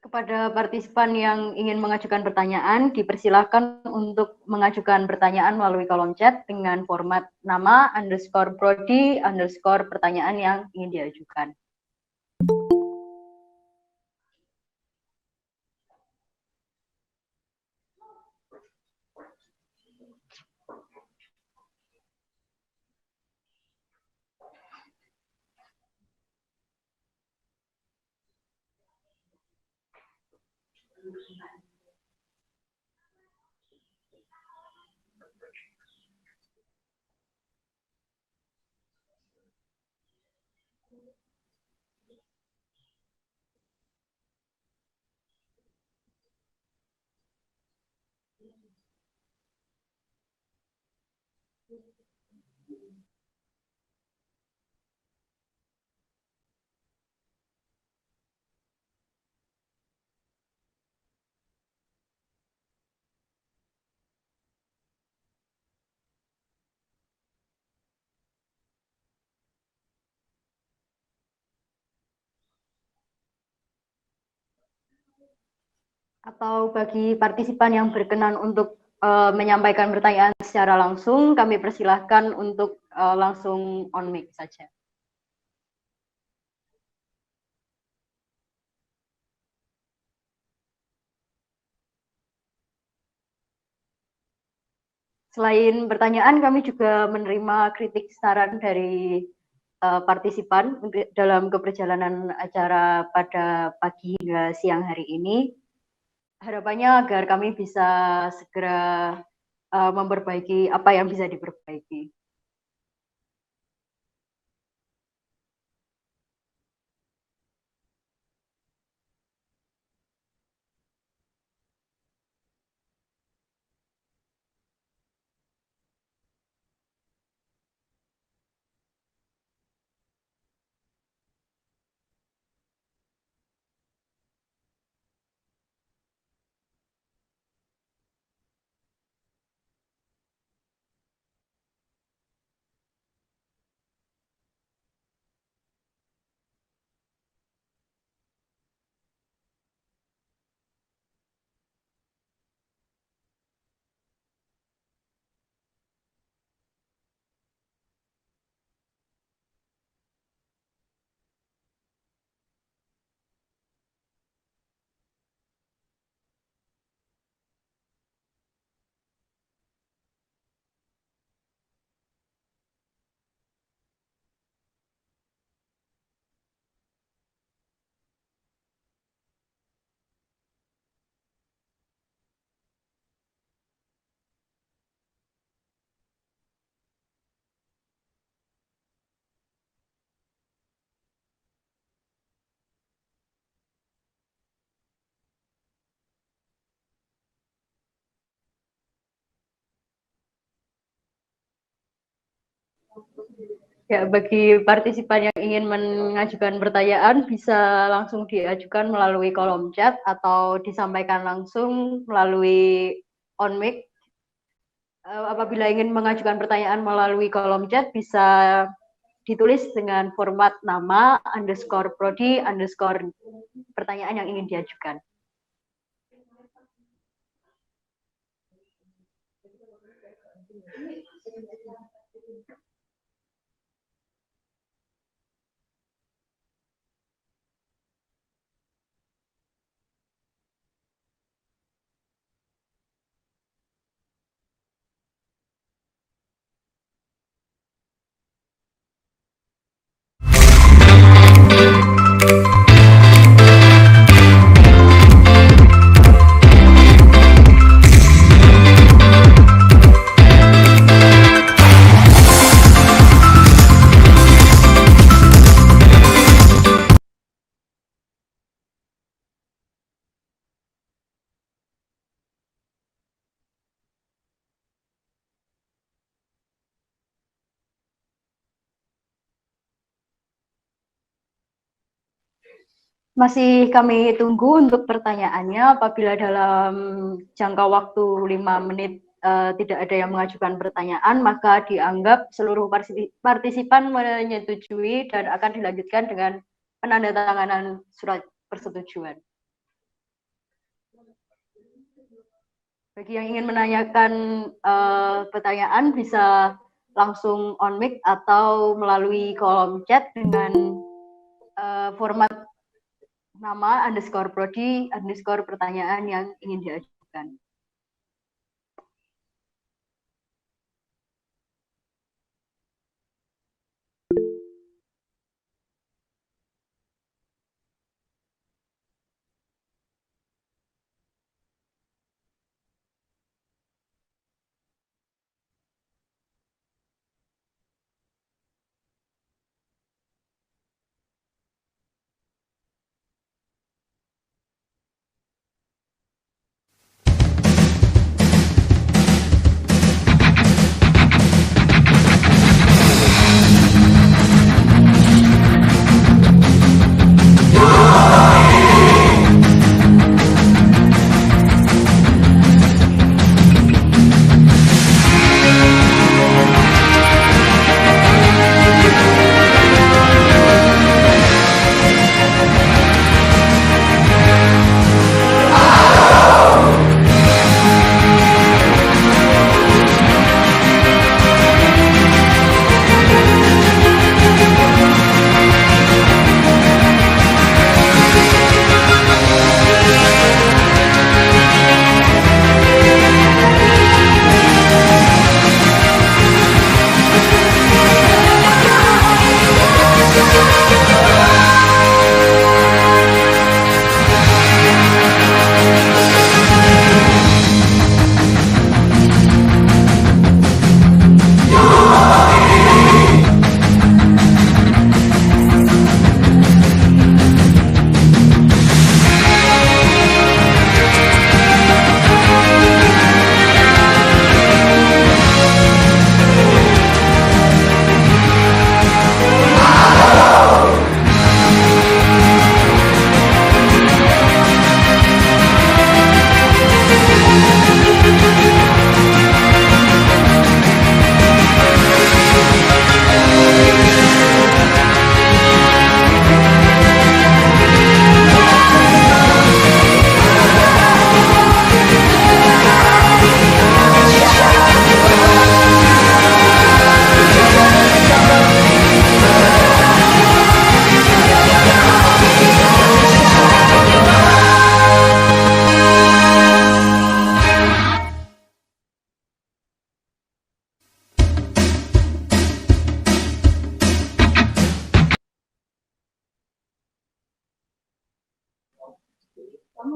Kepada partisipan yang ingin mengajukan pertanyaan, dipersilahkan untuk mengajukan pertanyaan melalui kolom chat dengan format nama _prodi pertanyaan yang ingin diajukan. Atau bagi partisipan yang berkenan untuk menyampaikan pertanyaan secara langsung, kami persilahkan untuk langsung on mic saja. Selain pertanyaan, kami juga menerima kritik saran dari partisipan dalam keberjalanan acara pada pagi hingga siang hari ini. Harapannya agar kami bisa segera memperbaiki apa yang bisa diperbaiki. Ya, bagi partisipan yang ingin mengajukan pertanyaan bisa langsung diajukan melalui kolom chat atau disampaikan langsung melalui on mic. Apabila ingin mengajukan pertanyaan melalui kolom chat bisa ditulis dengan format nama _prodi pertanyaan yang ingin diajukan. Masih kami tunggu untuk pertanyaannya. Apabila dalam jangka waktu 5 menit tidak ada yang mengajukan pertanyaan, maka dianggap seluruh partisipan menyetujui dan akan dilanjutkan dengan penandatanganan surat persetujuan. Bagi yang ingin menanyakan pertanyaan bisa langsung on mic atau melalui kolom chat dengan format nama _prodi _pertanyaan yang ingin diajukan.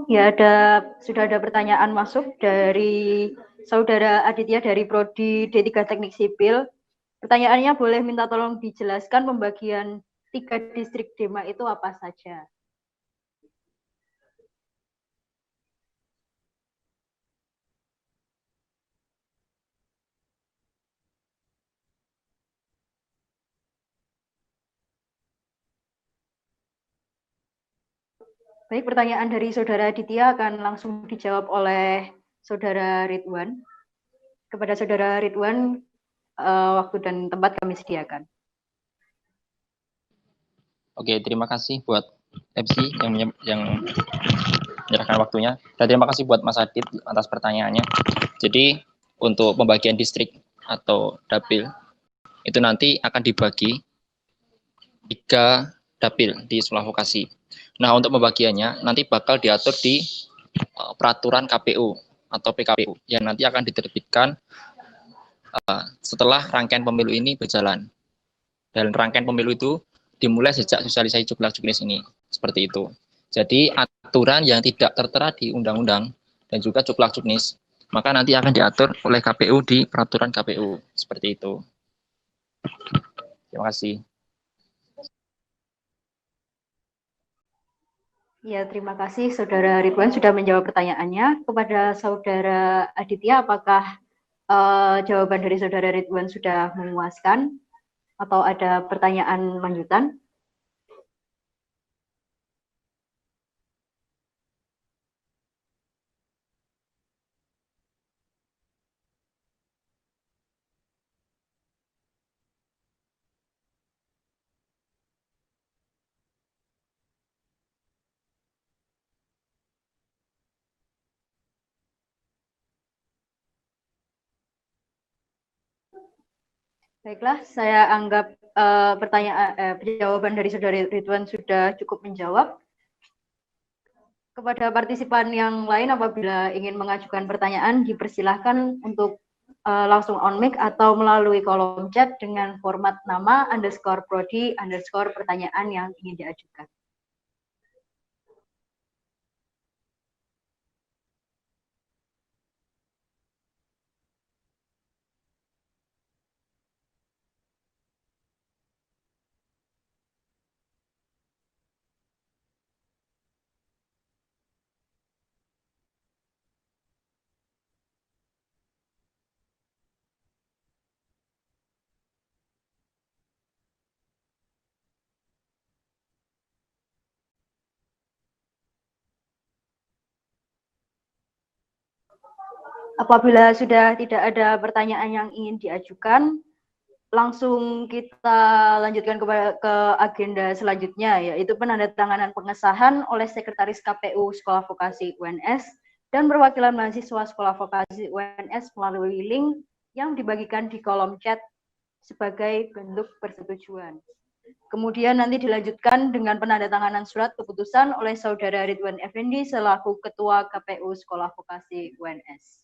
Ya, sudah ada pertanyaan masuk dari Saudara Aditya dari Prodi D3 Teknik Sipil. Pertanyaannya boleh minta tolong dijelaskan pembagian 3 distrik Dema itu apa saja? Baik, pertanyaan dari Saudara Aditya akan langsung dijawab oleh Saudara Ridwan. Kepada Saudara Ridwan, waktu dan tempat kami sediakan. Oke, terima kasih buat MC yang menyerahkan waktunya. Dan terima kasih buat Mas Adit atas pertanyaannya. Jadi, untuk pembagian distrik atau dapil, itu nanti akan dibagi 3 dapil di sekolah vokasi. Nah, untuk pembagiannya nanti bakal diatur di peraturan KPU atau PKPU yang nanti akan diterbitkan setelah rangkaian pemilu ini berjalan. Dan rangkaian pemilu itu dimulai sejak sosialisasi Cuplak-Cuknis ini, seperti itu. Jadi aturan yang tidak tertera di undang-undang dan juga Cuplak-Cuknis, maka nanti akan diatur oleh KPU di peraturan KPU, seperti itu. Terima kasih. Ya, terima kasih Saudara Ridwan sudah menjawab pertanyaannya. Kepada Saudara Aditya, apakah jawaban dari Saudara Ridwan sudah memuaskan atau ada pertanyaan lanjutan? Baiklah, saya anggap jawaban dari Saudari Ridwan sudah cukup menjawab. Kepada partisipan yang lain apabila ingin mengajukan pertanyaan dipersilahkan untuk langsung on mic atau melalui kolom chat dengan format nama _prodi_pertanyaan yang ingin diajukan. Apabila sudah tidak ada pertanyaan yang ingin diajukan, langsung kita lanjutkan ke agenda selanjutnya, yaitu penandatanganan pengesahan oleh Sekretaris KPU Sekolah Vokasi UNS dan perwakilan mahasiswa Sekolah Vokasi UNS melalui link yang dibagikan di kolom chat sebagai bentuk persetujuan. Kemudian nanti dilanjutkan dengan penandatanganan surat keputusan oleh Saudara Ridwan Effendi selaku Ketua KPU Sekolah Vokasi UNS.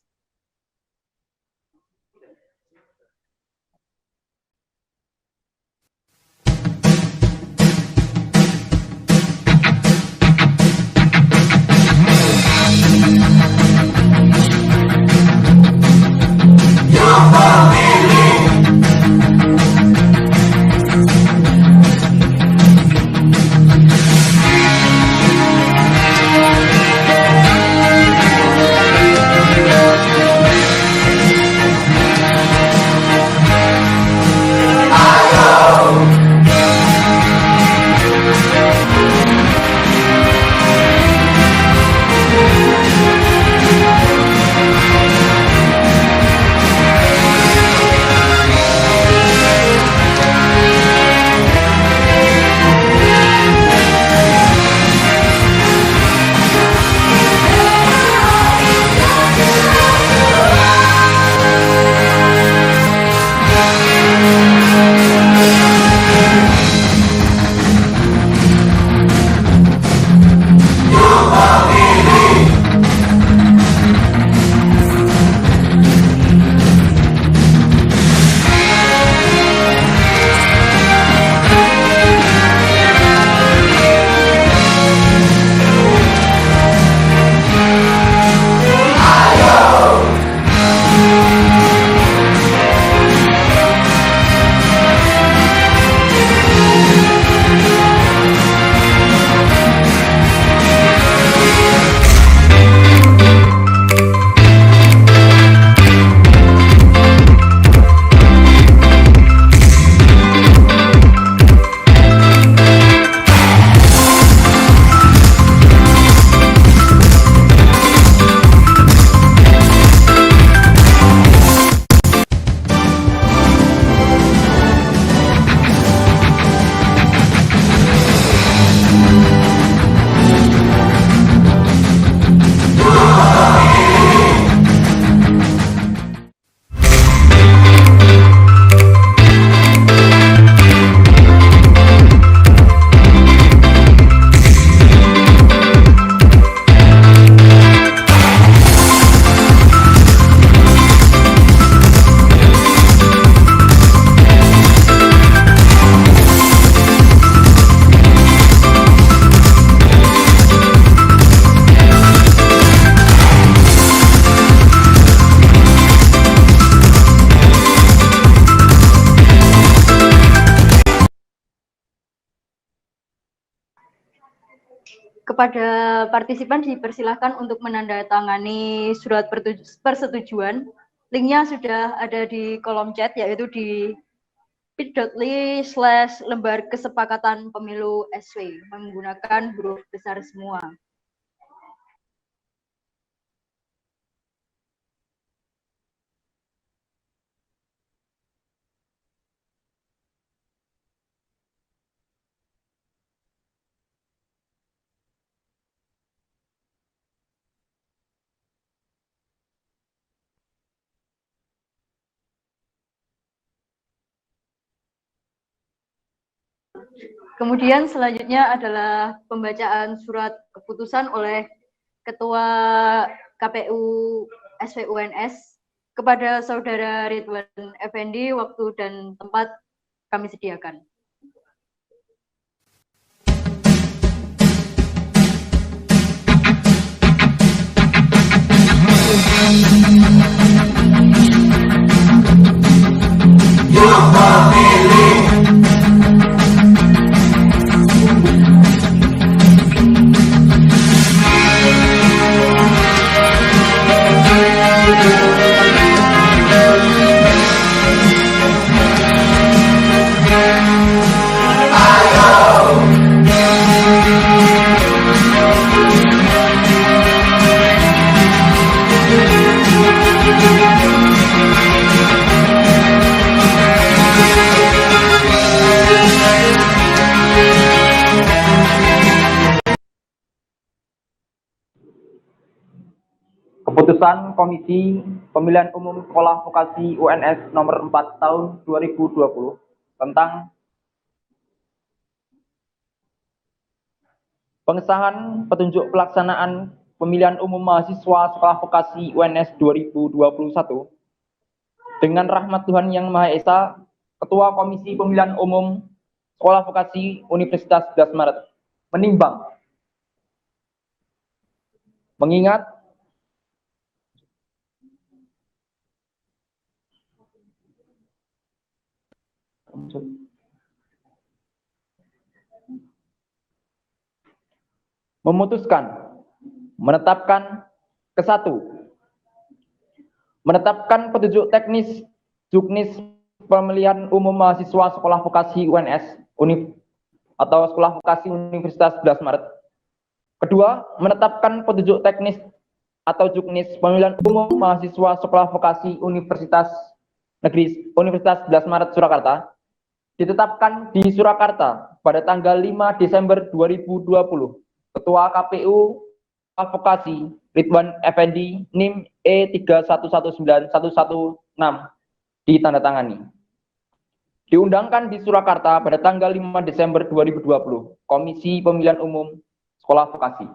Kepada partisipan dipersilahkan untuk menandatangani surat persetujuan. Linknya sudah ada di kolom chat, yaitu di bit.ly/lembar kesepakatan pemilu SW menggunakan huruf besar semua. Kemudian selanjutnya adalah pembacaan surat keputusan oleh Ketua KPU SVUNS kepada Saudara Ridwan Effendi. Waktu dan tempat kami sediakan. Keputusan Komisi Pemilihan Umum Sekolah Vokasi UNS nomor 4 tahun 2020 tentang pengesahan petunjuk pelaksanaan pemilihan umum mahasiswa Sekolah Vokasi UNS 2021 dengan rahmat Tuhan Yang Maha Esa, Ketua Komisi Pemilihan Umum Sekolah Vokasi Universitas 11 Maret menimbang, mengingat memutuskan menetapkan menetapkan petunjuk teknis Juknis Pemilihan Umum Mahasiswa Sekolah Vokasi UNS atau Sekolah Vokasi Universitas 11 Maret. Kedua, menetapkan petunjuk teknis atau Juknis Pemilihan Umum Mahasiswa Sekolah Vokasi Universitas Negeri Universitas 11 Maret Surakarta ditetapkan di Surakarta pada tanggal 5 Desember 2020. Ketua KPU Vokasi Ridwan Effendi NIM E3119116 ditandatangani. Diundangkan di Surakarta pada tanggal 5 Desember 2020. Komisi Pemilihan Umum Sekolah Vokasi.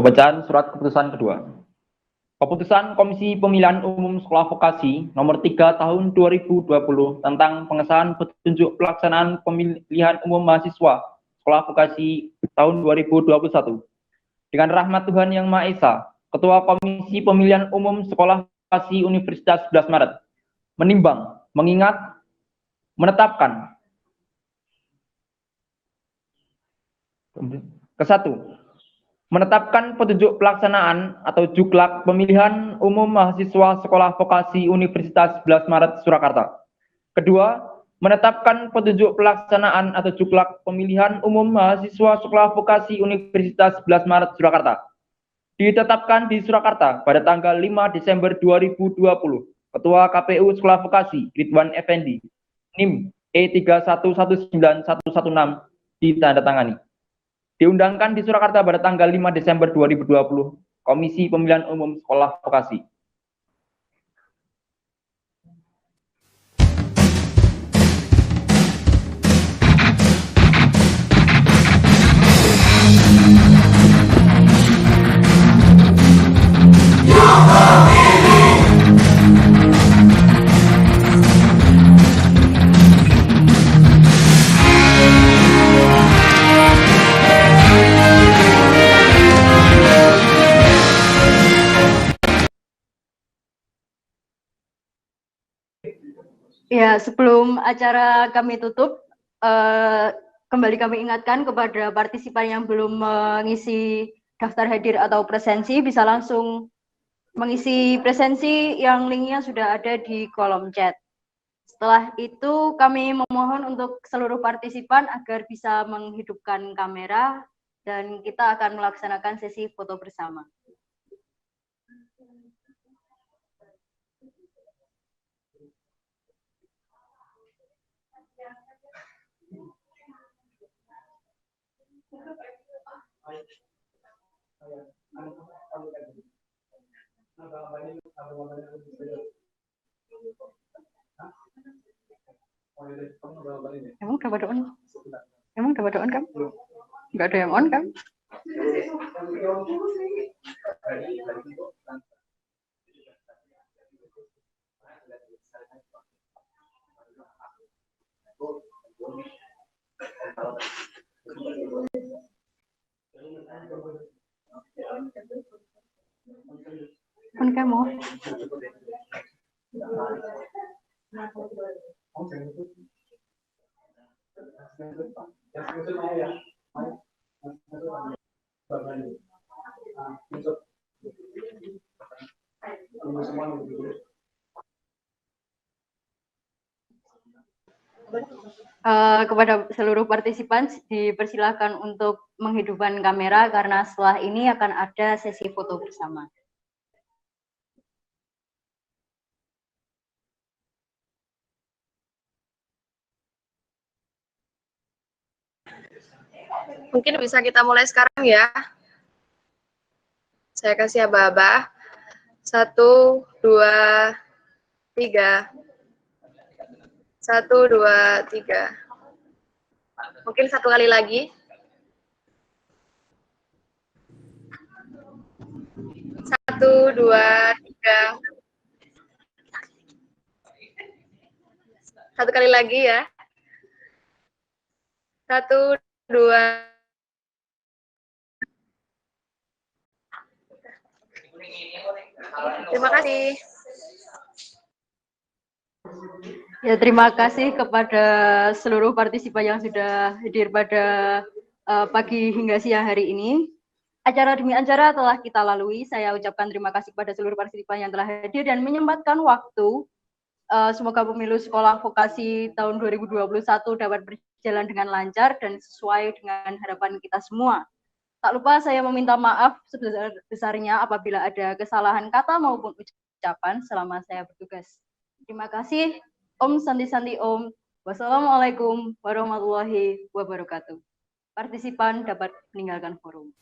Pembacaan surat keputusan kedua. Keputusan Komisi Pemilihan Umum Sekolah Vokasi nomor 3 tahun 2020 tentang pengesahan petunjuk pelaksanaan pemilihan umum mahasiswa Sekolah Vokasi tahun 2021. Dengan rahmat Tuhan Yang Maha Esa, Ketua Komisi Pemilihan Umum Sekolah Vokasi Universitas 11 Maret menimbang, mengingat, menetapkan. Kesatu, menetapkan petunjuk pelaksanaan atau Juklak pemilihan umum mahasiswa Sekolah Vokasi Universitas 11 Maret Surakarta. Kedua, menetapkan petunjuk pelaksanaan atau Juklak pemilihan umum mahasiswa Sekolah Vokasi Universitas 11 Maret Surakarta. Ditetapkan di Surakarta pada tanggal 5 Desember 2020. Ketua KPU Sekolah Vokasi Ridwan Effendi NIM E3119116 ditandatangani. Diundangkan di Surakarta pada tanggal 5 Desember 2020, Komisi Pemilihan Umum Sekolah Vokasi. Ya, sebelum acara kami tutup, kembali kami ingatkan kepada partisipan yang belum mengisi daftar hadir atau presensi, bisa langsung mengisi presensi yang linknya sudah ada di kolom chat. Setelah itu, kami memohon untuk seluruh partisipan agar bisa menghidupkan kamera, dan kita akan melaksanakan sesi foto bersama. Emang udah pada on? Emang udah pada on kan? Nggak ada yang on kan? On kamu? Kepada seluruh partisipan dipersilakan untuk menghidupkan kamera karena setelah ini akan ada sesi foto bersama. Mungkin bisa kita mulai sekarang ya. Saya kasih aba-aba. 1, 2, 3. 1, 2, 3. Mungkin satu kali lagi. 1, 2, 3. Satu kali lagi ya. 1, 2. Terima kasih. Ya, terima kasih kepada seluruh partisipan yang sudah hadir pada pagi hingga siang hari ini. Acara demi acara telah kita lalui. Saya ucapkan terima kasih kepada seluruh partisipan yang telah hadir dan menyempatkan waktu. Semoga pemilu sekolah vokasi tahun 2021 dapat berjalan dengan lancar dan sesuai dengan harapan kita semua. Tak lupa saya meminta maaf sebesar-besarnya apabila ada kesalahan kata maupun ucapan selama saya bertugas. Terima kasih. Om Santi Santi Om. Wassalamualaikum warahmatullahi wabarakatuh. Partisipan dapat meninggalkan forum.